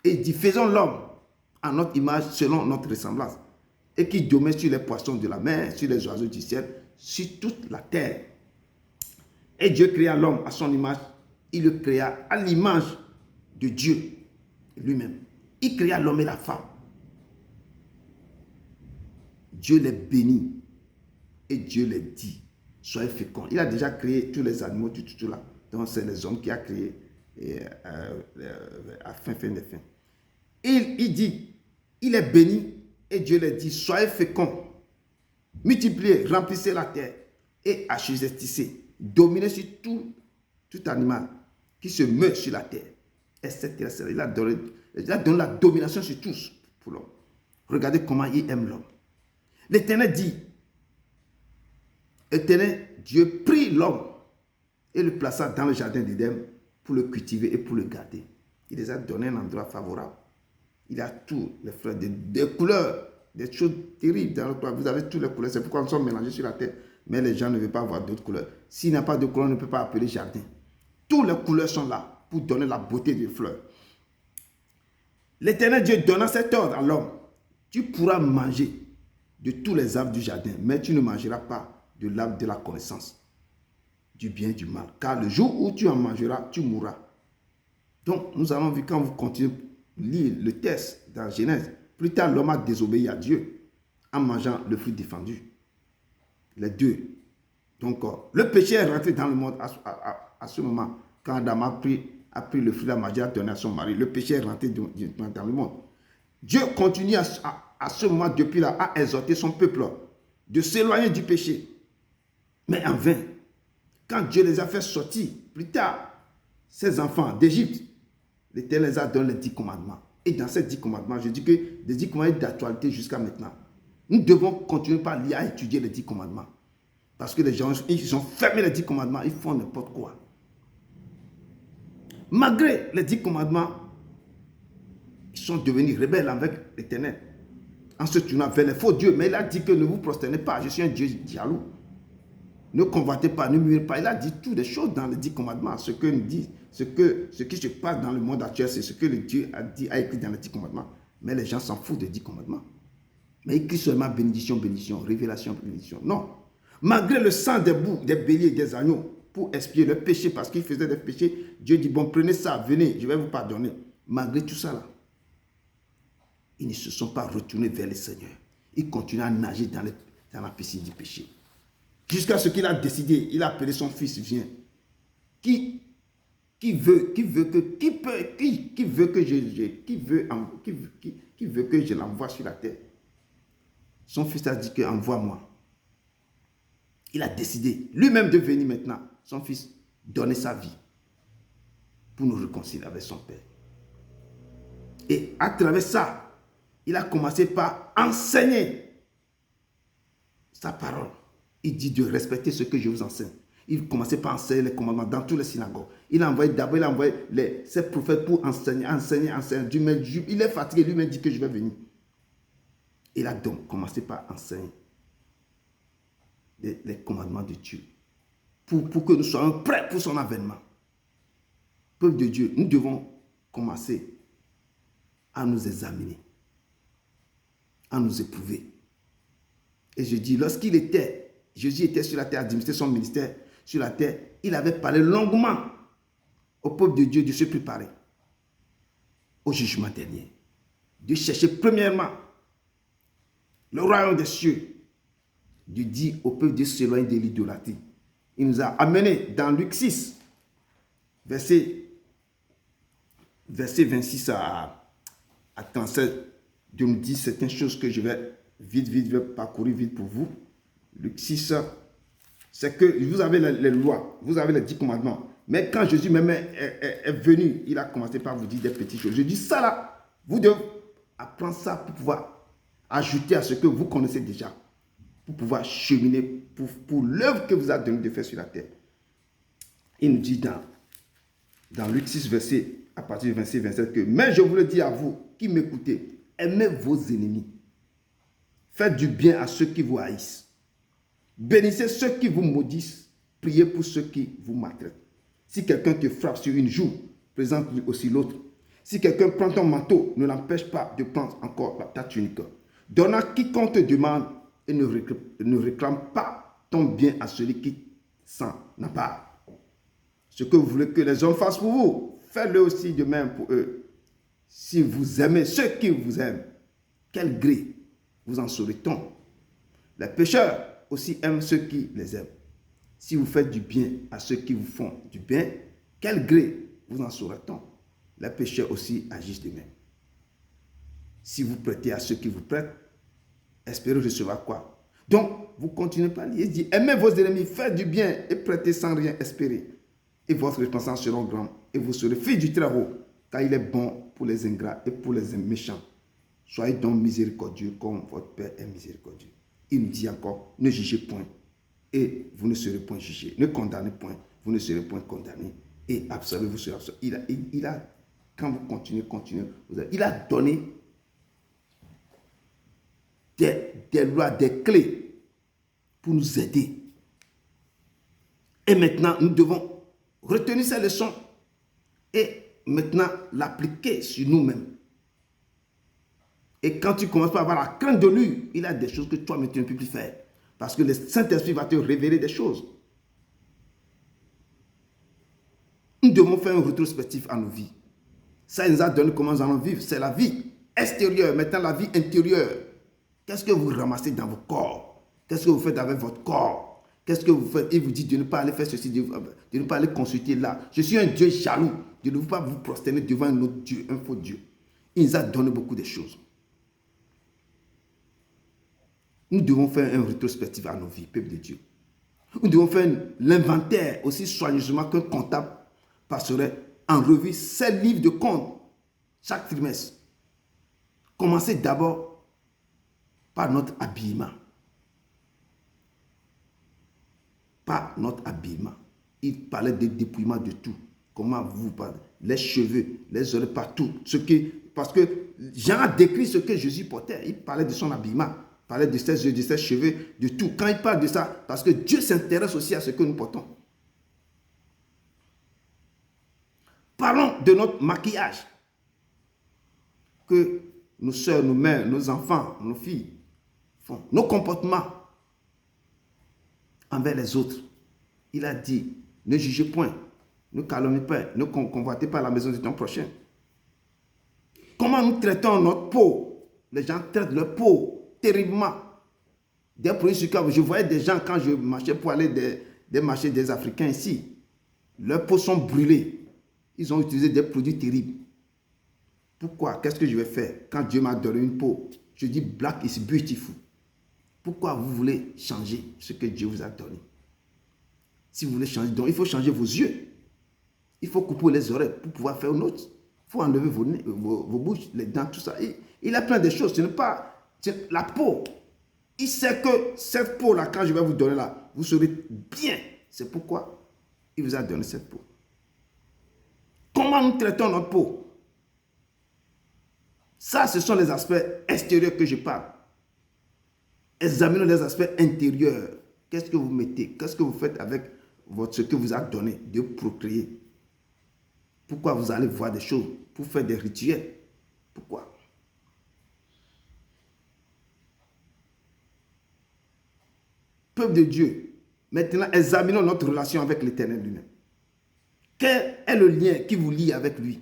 Et il dit, faisons l'homme à notre image, selon notre ressemblance. Et qui domine sur les poissons de la mer, sur les oiseaux du ciel, sur toute la terre. Et Dieu créa l'homme à son image. Il le créa à l'image de Dieu lui-même. Il créa l'homme et la femme. Dieu les bénit. Et Dieu les dit, soyez féconds. Il a déjà créé tous les animaux, tout là. Donc c'est les hommes qui a créé à fin des fins. Il dit, il est béni et Dieu les dit, soyez féconds, multipliez, remplissez la terre et assujettissez, dominez sur tout animal qui se meut sur la terre, etc. Il a donné la domination sur tous pour l'homme. Regardez comment il aime l'homme. L'Éternel dit, Éternel, Dieu prit l'homme et le plaça dans le jardin d'Éden pour le cultiver et pour le garder. Il les a donné un endroit favorable. Il a tous les fleurs, des couleurs, des choses terribles dans le toit. Vous avez toutes les couleurs. C'est pourquoi nous sommes mélangés sur la terre. Mais les gens ne veulent pas avoir d'autres couleurs. S'il n'y a pas de couleurs, on ne peut pas appeler jardin. Toutes les couleurs sont là pour donner la beauté des fleurs. L'Éternel Dieu donna cet ordre à l'homme. Tu pourras manger de tous les arbres du jardin, mais tu ne mangeras pas de l'arbre de la connaissance, du bien et du mal. Car le jour où tu en mangeras, tu mourras. Donc, nous allons voir quand vous continuez à lire le texte dans Genèse. Plus tard, l'homme a désobéi à Dieu en mangeant le fruit défendu. Les deux. Donc, le péché est rentré dans le monde à ce moment. Quand Adam a pris le fruit de la magie, a donné à son mari. Le péché est rentré dans le monde. Dieu continue à ce moment, depuis là, à exhorter son peuple de s'éloigner du péché. Mais en vain. Quand Dieu les a fait sortir, plus tard, ses enfants d'Égypte, l'Éternel les a donné les 10 commandements. Et dans ces 10 commandements, je dis que les 10 commandements sont d'actualité jusqu'à maintenant. Nous devons continuer par lire à étudier les 10 commandements. Parce que les gens, ils ont fermé les 10 commandements, ils font n'importe quoi. Malgré les 10 commandements, ils sont devenus rebelles avec l'Éternel. en se tournant vers les faux dieux. Mais il a dit que ne vous prosternez pas, je suis un Dieu jaloux. Ne convoitez pas, ne murmurez pas. Il a dit toutes les choses dans les 10 commandements. Ce qui se passe dans le monde actuel, c'est ce que le Dieu a écrit dans les 10 commandements. Mais les gens s'en foutent des 10 commandements. Mais il écrit seulement bénédiction, bénédiction, révélation, bénédiction. Non. Malgré le sang des boucs, des béliers, des agneaux, pour expier le péché, parce qu'ils faisaient des péchés, Dieu dit, bon, prenez ça, venez, je vais vous pardonner. Malgré tout ça là, ils ne se sont pas retournés vers le Seigneur. Ils continuent à nager dans la piscine du péché. Jusqu'à ce qu'il a décidé, il a appelé son fils, viens. Qui veut que je l'envoie sur la terre? Son fils a dit que envoie-moi. Il a décidé lui-même de venir maintenant. Son fils donner sa vie pour nous réconcilier avec son père. Et à travers ça, il a commencé par enseigner sa parole. Il dit de respecter ce que je vous enseigne. Il commençait par enseigner les commandements dans toutes les synagogues. Il a envoyé ses prophètes pour enseigner. Il est fatigué, lui-même dit que je vais venir. Il a donc commencé par enseigner les commandements de Dieu pour que nous soyons prêts pour son avènement. Peuple de Dieu, nous devons commencer à nous examiner, à nous éprouver. Et je dis, Jésus était sur la terre, administrait son ministère sur la terre, il avait parlé longuement au peuple de Dieu de se préparer au jugement dernier, de chercher premièrement le royaume des cieux, de dire au peuple de s'éloigner de l'idolâtrie. Il nous a amenés dans Luc 6, verset 26 à 37, de nous dire certaines choses que je vais vite parcourir vite pour vous. Luc 6, c'est que vous avez les lois, vous avez les 10 commandements. Mais quand Jésus même est venu, il a commencé par vous dire des petites choses. Je dis ça là, vous devez apprendre ça pour pouvoir ajouter à ce que vous connaissez déjà, pour pouvoir cheminer pour l'œuvre que vous a donné de faire sur la terre. Il nous dit dans Luc 6, à partir du verset 27 que « Mais je vous le dis à vous qui m'écoutez, aimez vos ennemis, faites du bien à ceux qui vous haïssent, bénissez ceux qui vous maudissent, priez pour ceux qui vous maltraitent. Si quelqu'un te frappe sur une joue, présente-lui aussi l'autre. Si quelqu'un prend ton manteau, ne l'empêche pas de prendre encore ta tunique. Donne à quiconque te demande et ne réclame pas ton bien à celui qui s'en n'a pas. Ce que vous voulez que les hommes fassent pour vous, faites-le aussi de même pour eux. Si vous aimez ceux qui vous aiment, quel gré vous en saurait-on? Les pécheurs aussi aiment ceux qui les aiment. Si vous faites du bien à ceux qui vous font du bien, quel gré vous en saurait-on? Les pécheurs aussi agissent de même. Si vous prêtez à ceux qui vous prêtent, espérez recevoir quoi? Donc, vous continuez par lire. Il dit, aimez vos ennemis, faites du bien et prêtez sans rien espérer. Et votre récompense sera grande et vous serez fils du Très-Haut, car il est bon pour les ingrats et pour les méchants. Soyez donc miséricordieux comme votre Père est miséricordieux. Il nous dit encore, ne jugez point et vous ne serez point jugés. Ne condamnez point, vous ne serez point condamnés. Et absolvez, vous serez absolvés. Il a, quand vous continuez, il a donné des lois, des clés pour nous aider. Et maintenant, nous devons retenir ces leçons et maintenant l'appliquer sur nous-mêmes. Et quand tu commences par avoir la crainte de lui, il a des choses que toi, mais tu ne peux plus faire. Parce que le Saint-Esprit va te révéler des choses. Nous devons faire un rétrospectif à nos vies. Ça, il nous a donné comment nous allons vivre. C'est la vie extérieure, maintenant la vie intérieure. Qu'est-ce que vous ramassez dans vos corps? Qu'est-ce que vous faites avec votre corps? Qu'est-ce que vous faites? Il vous dit de ne pas aller faire ceci, de ne pas aller consulter là. Je suis un Dieu jaloux. De ne pas vous prosterner devant un autre Dieu, un faux Dieu. Il nous a donné beaucoup de choses. Nous devons faire un rétrospectif à nos vies, peuple de Dieu. Nous devons faire l'inventaire aussi soigneusement qu'un comptable passerait en revue 7 livres de comptes chaque trimestre. Commencez d'abord par notre habillement. Par notre habillement. Il parlait de dépouillement de tout. Comment vous parlez? Les cheveux, les oreilles, partout. Parce que Jean a décrit ce que Jésus portait. Il parlait de son habillement, il parlait de ses yeux, de ses cheveux, de tout. Quand il parle de ça, parce que Dieu s'intéresse aussi à ce que nous portons. Parlons de notre maquillage. Que nos soeurs, nos mères, nos enfants, nos filles font. Nos comportements envers les autres. Il a dit, ne jugez point, ne calomniez pas, ne convoitez pas la maison de ton prochain. Comment nous traitons notre peau? Les gens traitent leur peau terriblement. Des produits sucrés. Je voyais des gens quand je marchais pour aller des marchés des Africains ici. Leurs peaux sont brûlées. Ils ont utilisé des produits terribles. Pourquoi? Qu'est-ce que je vais faire? Quand Dieu m'a donné une peau, je dis black is beautiful. Pourquoi vous voulez changer ce que Dieu vous a donné? Si vous voulez changer, donc il faut changer vos yeux. Il faut couper les oreilles pour pouvoir faire une autre. Il faut enlever vos bouches, les dents, tout ça. Il a plein de choses. Ce n'est pas la peau. Il sait que cette peau-là, quand je vais vous donner là, vous serez bien. C'est pourquoi il vous a donné cette peau. Comment nous traitons notre peau? Ça, ce sont les aspects extérieurs que je parle. Examinons les aspects intérieurs. Qu'est-ce que vous mettez? Qu'est-ce que vous faites avec ce que vous a donné de procréer? Pourquoi vous allez voir des choses pour faire des rituels? Pourquoi? Peuple de Dieu, maintenant examinons notre relation avec l'Éternel lui-même. Quel est le lien qui vous lie avec lui?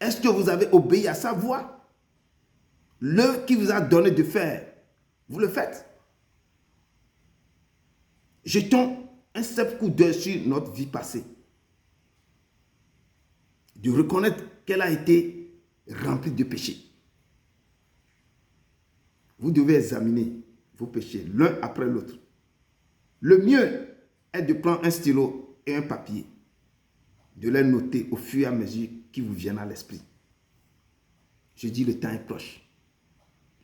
Est-ce que vous avez obéi à sa voix? L'œuvre qu'il vous a donné de faire, vous le faites? Jetons un seul coup d'œil sur notre vie passée. De reconnaître qu'elle a été remplie de péchés. Vous devez examiner vos péchés l'un après l'autre. Le mieux est de prendre un stylo et un papier, de les noter au fur et à mesure qui vous viennent à l'esprit. Je dis le temps est proche.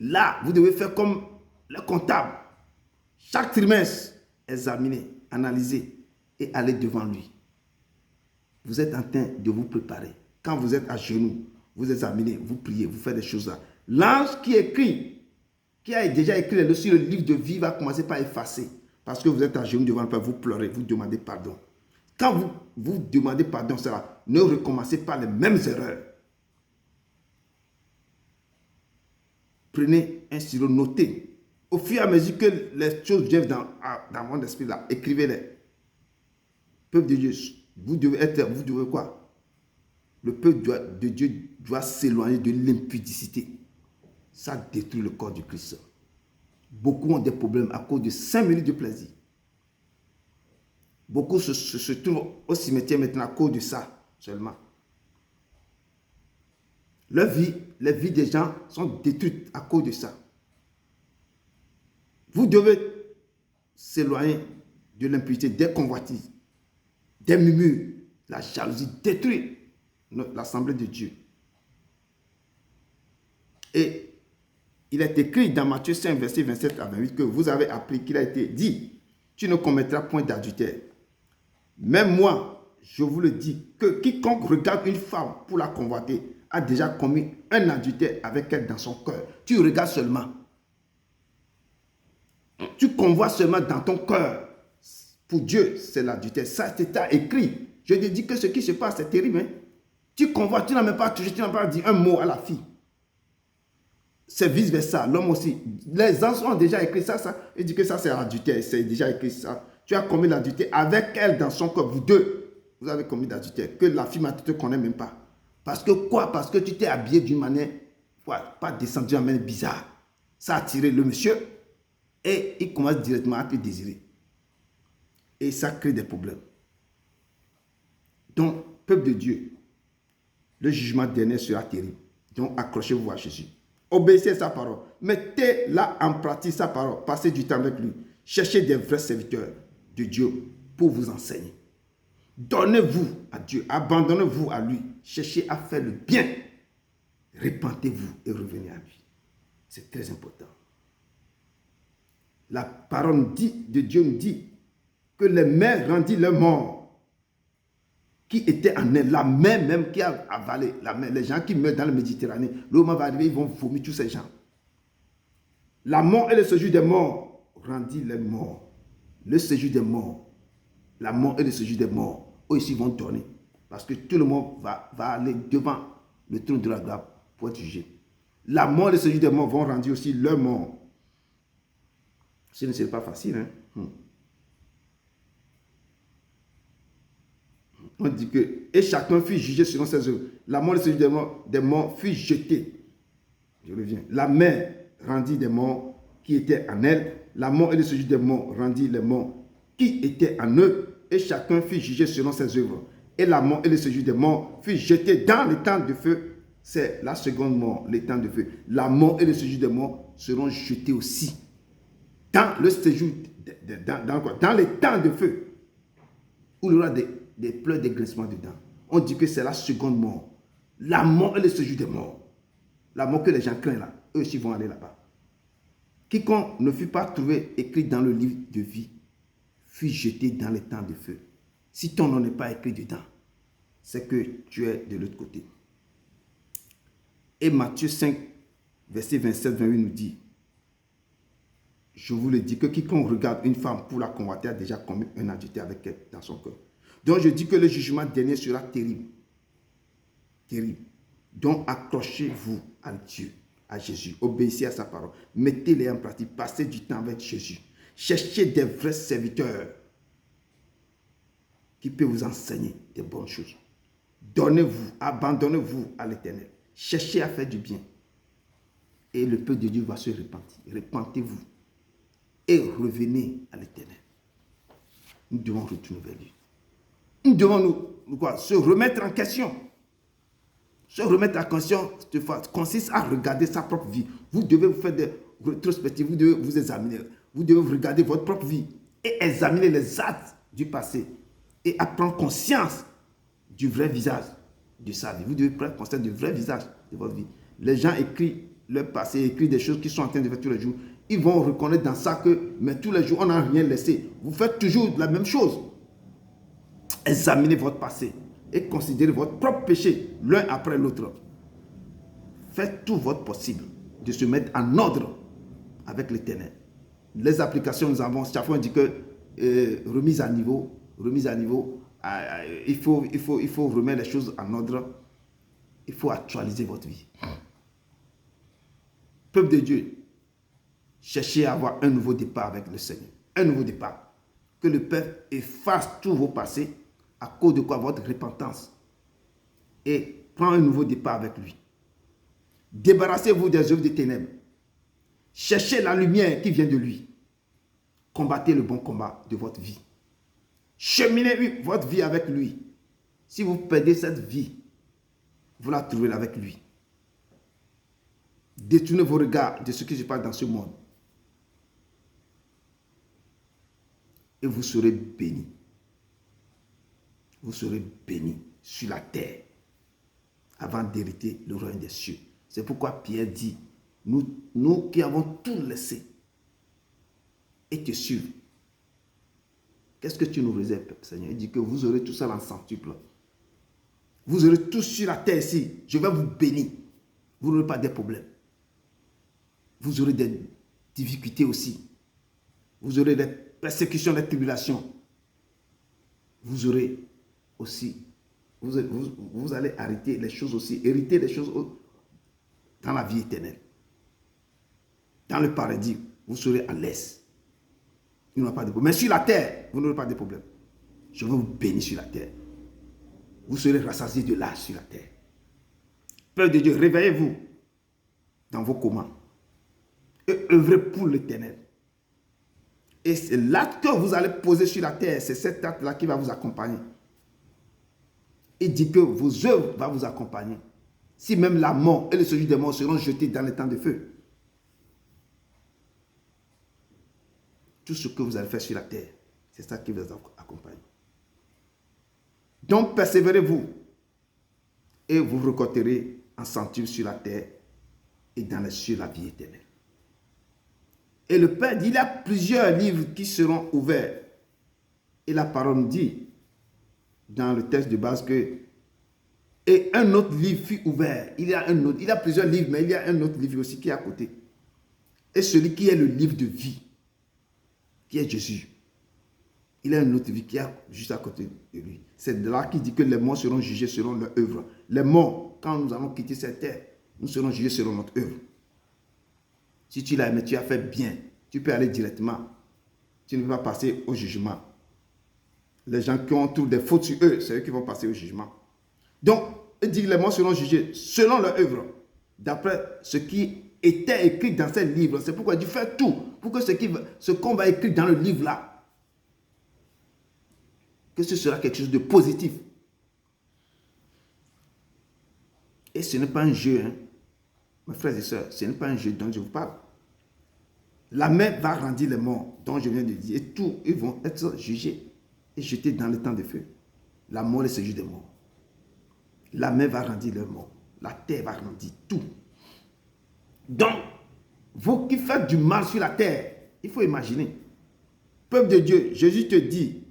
Là, vous devez faire comme le comptable. Chaque trimestre, examiner, analyser et aller devant lui. Vous êtes en train de vous préparer. Quand vous êtes à genoux, vous examinez, vous priez, vous faites des choses là. L'ange qui écrit, qui a déjà écrit sur le livre de vie, va commencer par effacer. Parce que vous êtes à genoux devant le Père, vous pleurez, vous demandez pardon. Quand vous demandez pardon, ça, ne recommencez pas les mêmes erreurs. Prenez un stylo, notez. Au fur et à mesure que les choses viennent dans mon esprit là, écrivez-les. Peuple de Dieu, vous devez quoi? Le peuple de Dieu doit s'éloigner de l'impudicité. Ça détruit le corps du Christ. Beaucoup ont des problèmes à cause de 5 minutes de plaisir. Beaucoup se trouvent au cimetière maintenant à cause de ça seulement. Les vies des gens sont détruites à cause de ça. Vous devez s'éloigner de l'impureté, des convoitises, des murmures. La jalousie détruit l'assemblée de Dieu. Et il est écrit dans Matthieu 5, verset 27 à 28 que vous avez appris qu'il a été dit, tu ne commettras point d'adultère. Même moi, je vous le dis, que quiconque regarde une femme pour la convoiter a déjà commis un adultère avec elle dans son cœur. Tu regardes seulement. Tu convoites seulement dans ton cœur. Pour Dieu, c'est l'adultère. Ça, c'est écrit. Je te dis que ce qui se passe, c'est terrible. Hein? Tu convoites, tu n'as même pas touché, tu n'as pas dit un mot à la fille. C'est vice-versa, l'homme aussi. Les anciens ont déjà écrit ça. Ils disent que ça, c'est l'adultère. C'est déjà écrit ça. Tu as commis l'adultère avec elle dans son corps. Vous deux, vous avez commis l'adultère. Que la fille ne te connaît même pas. Parce que quoi? Parce que tu t'es habillé d'une manière, pas descendu d'une manière bizarre. Ça a attiré le monsieur et il commence directement à te désirer. Et ça crée des problèmes. Donc, peuple de Dieu, le jugement dernier sera terrible. Donc, accrochez-vous à Jésus. Obéissez à sa parole. Mettez-la en pratique, sa parole. Passez du temps avec lui. Cherchez des vrais serviteurs de Dieu pour vous enseigner. Donnez-vous à Dieu. Abandonnez-vous à lui. Cherchez à faire le bien. Repentez-vous et revenez à lui. C'est très important. La parole de Dieu nous dit que les mères rendirent leurs morts. qui était en elle, la mer même qui a avalé, la mer, les gens qui meurent dans la Méditerranée, le moment va arriver, ils vont vomir tous ces gens. La mort et le séjour des morts rendit les morts. Le séjour des morts, la mort et le séjour des morts, eux ici vont tourner. Parce que tout le monde va aller devant le trône de la gloire pour être jugé. La mort et le séjour des morts vont rendre aussi leur mort. Ce ne serait pas facile. Hein? On dit que, et chacun fut jugé selon ses œuvres. La mort et le séjour des morts fut jeté. Je reviens. La mer rendit des morts qui étaient en elle. La mort et le séjour des morts rendit les morts qui étaient en eux. Et chacun fut jugé selon ses œuvres. Et la mort et le séjour des morts fut jeté dans le temps de feu. C'est la seconde mort, le temps de feu. La mort et le séjour des morts seront jetés aussi. Dans le séjour, dans les temps de feu. Où il y aura des pleurs, des grincements dedans. On dit que c'est la seconde mort. La mort et le séjour des morts. La mort que les gens craignent là. Eux aussi vont aller là-bas. Quiconque ne fut pas trouvé écrit dans le livre de vie fut jeté dans les temps de feu. Si ton nom n'est pas écrit dedans, c'est que tu es de l'autre côté. Et Matthieu 5, verset 27-28 nous dit, je vous le dis que quiconque regarde une femme pour la convoiter a déjà commis un adultère avec elle dans son cœur. Donc je dis que le jugement dernier sera terrible. Terrible. Donc accrochez-vous à Dieu, à Jésus. Obéissez à sa parole. Mettez-les en pratique. Passez du temps avec Jésus. Cherchez des vrais serviteurs qui peuvent vous enseigner des bonnes choses. Donnez-vous, abandonnez-vous à l'Éternel. Cherchez à faire du bien. Et le peuple de Dieu va se repentir. Repentez-vous. Et revenez à l'Éternel. Nous devons retourner vers lui. Nous devons se remettre en question. Se remettre en question consiste à regarder sa propre vie. Vous devez vous faire des rétrospectives, vous devez vous examiner. Vous devez regarder votre propre vie et examiner les actes du passé et à prendre conscience du vrai visage de sa vie. Vous devez prendre conscience du vrai visage de votre vie. Les gens écrivent leur passé, écrivent des choses qu'ils sont en train de faire tous les jours. Ils vont reconnaître dans ça que, mais tous les jours, on n'a rien laissé. Vous faites toujours la même chose. Examinez votre passé et considérez votre propre péché l'un après l'autre. Faites tout votre possible de se mettre en ordre avec l'Éternel. Les applications, nous avons, chaque fois on dit que remise à niveau, il faut remettre les choses en ordre. Il faut actualiser votre vie. Peuple de Dieu, cherchez à avoir un nouveau départ avec le Seigneur. Un nouveau départ. Que le Père efface tous vos passés à cause de quoi votre repentance. Et prend un nouveau départ avec lui. Débarrassez-vous des œuvres des ténèbres. Cherchez la lumière qui vient de lui. Combattez le bon combat de votre vie. Cheminez votre vie avec lui. Si vous perdez cette vie, vous la trouverez avec lui. Détournez vos regards de ce qui se passe dans ce monde. Et vous serez bénis. Vous serez bénis sur la terre avant d'hériter le royaume des cieux. C'est pourquoi Pierre dit, nous qui avons tout laissé et te suivre, qu'est-ce que tu nous réserves, Seigneur? Il dit que vous aurez tout ça en centuple. Vous aurez tout sur la terre ici. Je vais vous bénir. Vous n'aurez pas de problèmes. Vous aurez des difficultés aussi. Vous aurez des persécutions, des tribulations. Vous aurez aussi, vous allez hériter les choses aussi, hériter les choses dans la vie éternelle. Dans le paradis, vous serez à l'aise. Il n'y aura pas de problème. Mais sur la terre, vous n'aurez pas de problème. Je vais vous bénir sur la terre. Vous serez rassasiés de l'âge sur la terre. Père de Dieu, réveillez-vous dans vos commandes et œuvrez pour l'Éternel. Et c'est l'acte que vous allez poser sur la terre, c'est cet acte-là qui va vous accompagner. Il dit que vos œuvres vont vous accompagner. Si même la mort et le séjour des morts seront jetés dans les temps de feu. Tout ce que vous allez faire sur la terre, c'est ça qui va vous accompagner. Donc persévérez-vous et vous récolterez en centuple sur la terre et dans les cieux la vie éternelle. Et le Père dit, il y a plusieurs livres qui seront ouverts. Et la parole nous dit, dans le texte de base que et un autre livre fut ouvert. Il y a plusieurs livres, mais il y a un autre livre aussi qui est à côté. Et celui qui est le livre de vie, qui est Jésus, il y a un autre livre qui est juste à côté de lui. C'est de là qu'il dit que les morts seront jugés selon leur œuvre. Les morts, quand nous allons quitter cette terre, nous serons jugés selon notre œuvre. Si tu l'as aimé, tu as fait bien, tu peux aller directement. Tu ne peux pas passer au jugement. Les gens qui ont tous des fautes sur eux, c'est eux qui vont passer au jugement. Donc, il dit que les morts seront jugés selon leur œuvre, d'après ce qui était écrit dans ces livres. C'est pourquoi il dit faire tout pour que ce qu'on va écrire dans le livre-là, que ce sera quelque chose de positif. Et ce n'est pas un jeu, hein. Mes frères et sœurs, ce n'est pas un jeu dont je vous parle. La main va rendre les morts, dont je viens de dire, et tous, ils vont être jugés et jetés dans le temps de feu. La mort est ce juge des morts. La main va rendre les morts. La terre va rendre tout. Donc, vous qui faites du mal sur la terre, il faut imaginer. Peuple de Dieu, Jésus te dit,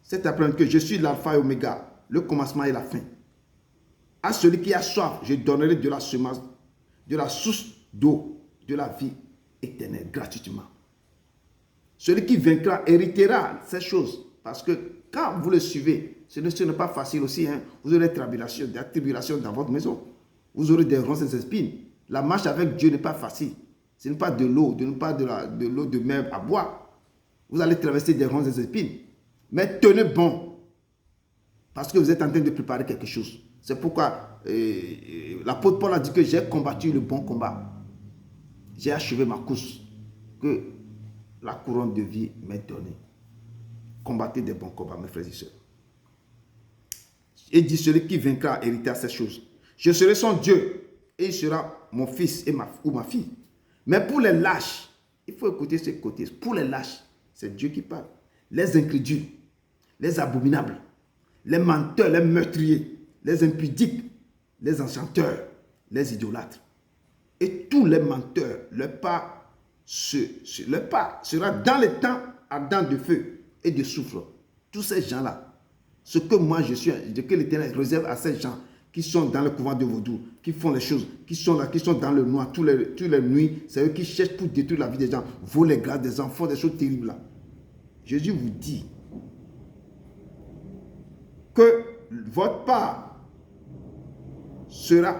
cet après-midi, que je suis l'alpha et oméga, le commencement et la fin. À celui qui a soif, je donnerai de la semence, de la source d'eau, de la vie éternelle, gratuitement. Celui qui vaincra héritera ces choses. Parce que quand vous le suivez, ce n'est pas facile aussi. Hein. Vous aurez des tribulations dans votre maison. Vous aurez des ronces et des épines. La marche avec Dieu n'est pas facile. Ce n'est pas de l'eau, pas de l'eau de mer à boire. Vous allez traverser des ronces et des épines. Mais tenez bon. Parce que vous êtes en train de préparer quelque chose. C'est pourquoi l'apôtre Paul a dit que j'ai combattu le bon combat. J'ai achevé ma course. Que la couronne de vie m'est donnée. Combattez des bons combats, mes frères et sœurs. Et dit celui qui vaincra héritera ces choses. Je serai son Dieu et il sera mon fils ou ma fille. Mais pour les lâches, il faut écouter ce côté. Pour les lâches, c'est Dieu qui parle. Les incrédules, les abominables, les menteurs, les meurtriers, les impudiques, les enchanteurs, les idolâtres. Et tous les menteurs, leur part sera dans les temps ardents de feu et de soufre. Tous ces gens-là, ce que moi je suis, que l'Éternel réserve à ces gens qui sont dans le couvent de Vaudou, qui font les choses, qui sont là, qui sont dans le noir, toutes les nuits, c'est eux qui cherchent pour détruire la vie des gens, voler les grâces des enfants, des choses terribles là. Jésus vous dit que votre part sera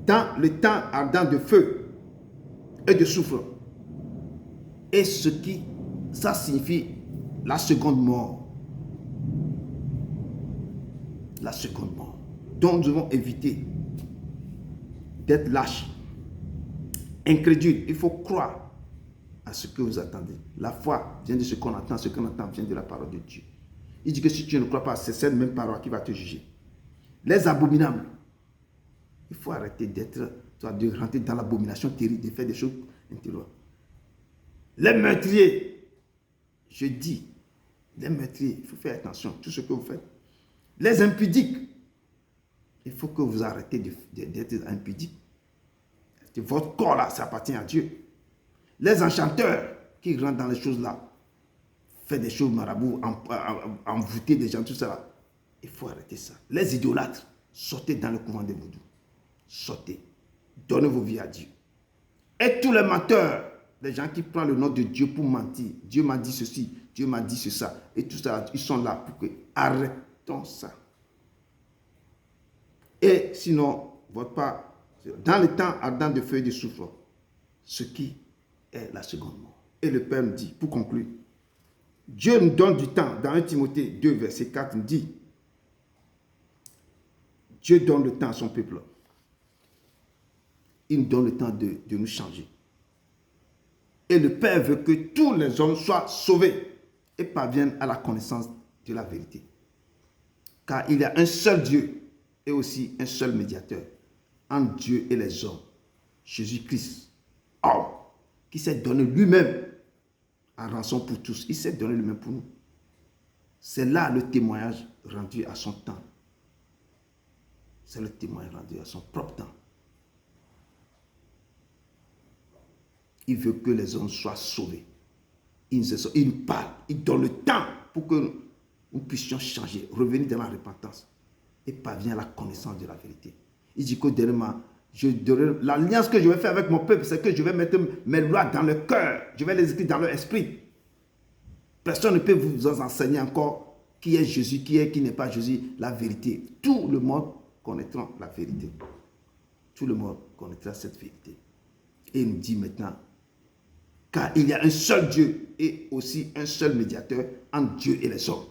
dans le temps ardent de feu et de soufre. Et ça signifie la seconde mort. La seconde mort. Donc nous devons éviter d'être lâches, incrédules. Il faut croire à ce que vous attendez. La foi vient de ce qu'on attend vient de la parole de Dieu. Il dit que si tu ne crois pas, c'est cette même parole qui va te juger. Les abominables, il faut arrêter de rentrer dans l'abomination terrible, de faire des choses intérieures. Les meurtriers, je dis, les meurtriers, il faut faire attention à tout ce que vous faites. Les impudiques, il faut que vous arrêtez d'être impudiques. Votre corps là, ça appartient à Dieu. Les enchanteurs qui rentrent dans les choses là, font des choses marabouts, envoûter des gens, tout ça là, il faut arrêter ça. Les idolâtres, sortez dans le couvent des Vaudou. Sortez. Donnez vos vies à Dieu. Et tous les menteurs, les gens qui prennent le nom de Dieu pour mentir. Dieu m'a dit ceci, Dieu m'a dit ça. Et tout ça, ils sont là pour que arrêtons ça. Et sinon, votre part, dans le temps ardent de feu et de soufre, ce qui est la seconde mort. Et le Père nous dit, pour conclure, Dieu nous donne du temps. Dans 1 Timothée 2, verset 4, il dit, Dieu donne le temps à son peuple. Il nous donne le temps de nous changer. Et le Père veut que tous les hommes soient sauvés et parviennent à la connaissance de la vérité. Car il y a un seul Dieu et aussi un seul médiateur entre Dieu et les hommes, Jésus-Christ, homme, qui s'est donné lui-même en rançon pour tous. Il s'est donné lui-même pour nous. C'est là le témoignage rendu à son temps. C'est le témoignage rendu à son propre temps. Il veut que les hommes soient sauvés. Il parle, il donne le temps pour que nous puissions changer, revenir dans la repentance et parvenir à la connaissance de la vérité. Il dit qu'au dernièrement, l'alliance que je vais faire avec mon peuple, c'est que je vais mettre mes lois dans le cœur, je vais les écrire dans leur esprit. Personne ne peut vous enseigner encore qui est Jésus, qui n'est pas Jésus, la vérité. Tout le monde connaîtra la vérité. Tout le monde connaîtra cette vérité. Et il nous dit maintenant, car il y a un seul Dieu et aussi un seul médiateur entre Dieu et les hommes.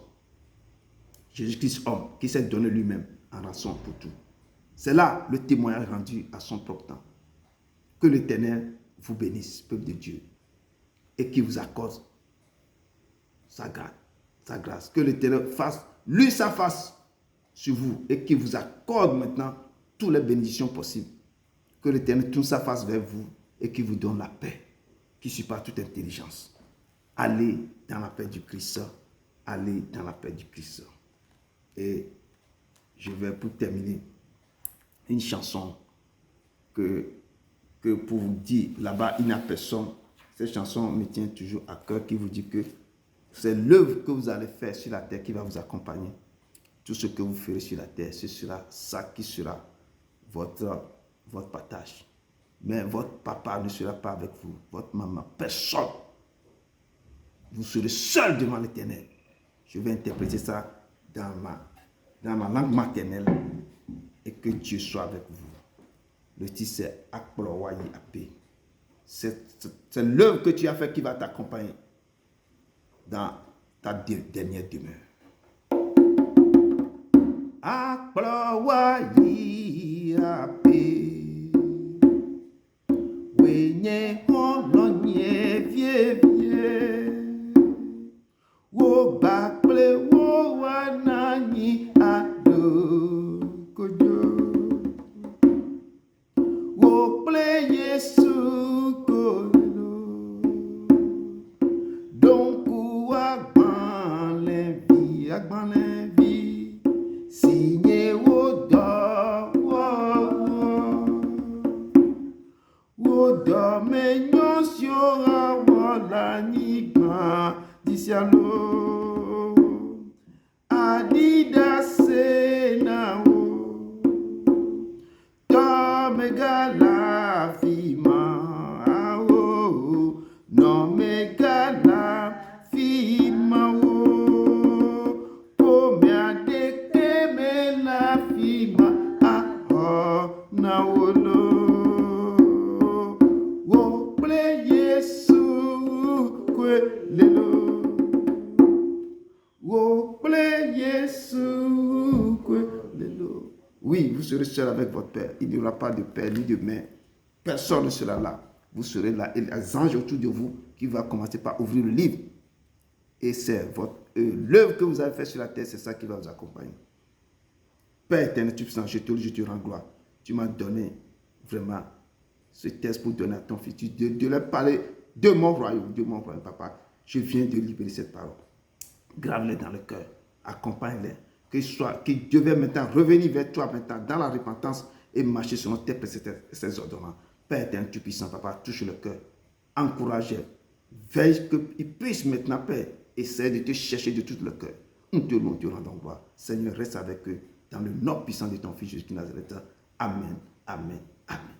Jésus-Christ, homme, qui s'est donné lui-même en rançon pour tout. C'est là le témoignage rendu à son propre temps. Que l'Éternel vous bénisse, peuple de Dieu, et qu'il vous accorde sa grâce. Que l'Éternel fasse, lui, sa face sur vous et qu'il vous accorde maintenant toutes les bénédictions possibles. Que l'Éternel tourne sa face vers vous et qu'il vous donne la paix qui surpasse toute intelligence. Allez dans la paix du Christ. Allez dans la paix du Christ. Et je vais pour terminer une chanson que pour vous dire, là-bas, il n'y a personne. Cette chanson me tient toujours à cœur, qui vous dit que c'est l'œuvre que vous allez faire sur la terre qui va vous accompagner. Tout ce que vous ferez sur la terre, ce sera ça qui sera votre partage. Mais votre papa ne sera pas avec vous, votre maman, personne. Vous serez seul devant l'Éternel. Je vais interpréter ça dans ma langue maternelle et que Dieu soit avec vous. Le titre c'est Akplowayi Apé. C'est l'œuvre que tu as fait qui va t'accompagner dans ta dernière demeure. Akplowayi Apé. Wenye hononye vie vie. Wo bakple wo wanani ado kojo. Wo ple Yesu kojo. Donc ou agban levi. Signé wo do wo do menyo siora wala nigba disialo adida senao do megala fima o no megala fima o me adeke me la fima na wolo wo ple Yesu kwe lelo wo ple Yesu kwe lelo. Oui, vous serez seul avec votre Père. Il n'y aura pas de père ni de mère. Personne ne sera là. Vous serez là et les anges autour de vous qui vont commencer par ouvrir le livre. Et c'est l'œuvre que vous avez faite sur la terre, c'est ça qui va vous accompagner. Père éternel, tu puissant, je te rends gloire. Tu m'as donné vraiment ce texte pour donner à ton fils, de leur parler de mon royaume, papa. Je viens de libérer cette parole. Grave-les dans le cœur, accompagne-les, que Dieu va maintenant revenir vers toi maintenant dans la repentance et marcher selon tes préceptes et ses ordonnances. Père éternel, tu puissant, papa, touche le cœur, encourage-les, veille qu'ils puissent maintenant, Père, essayer de te chercher de tout le cœur. Nous te louons, te rendons gloire. Seigneur, reste avec eux dans le nom puissant de ton fils Jésus de Nazareth. Amen, amen, amen.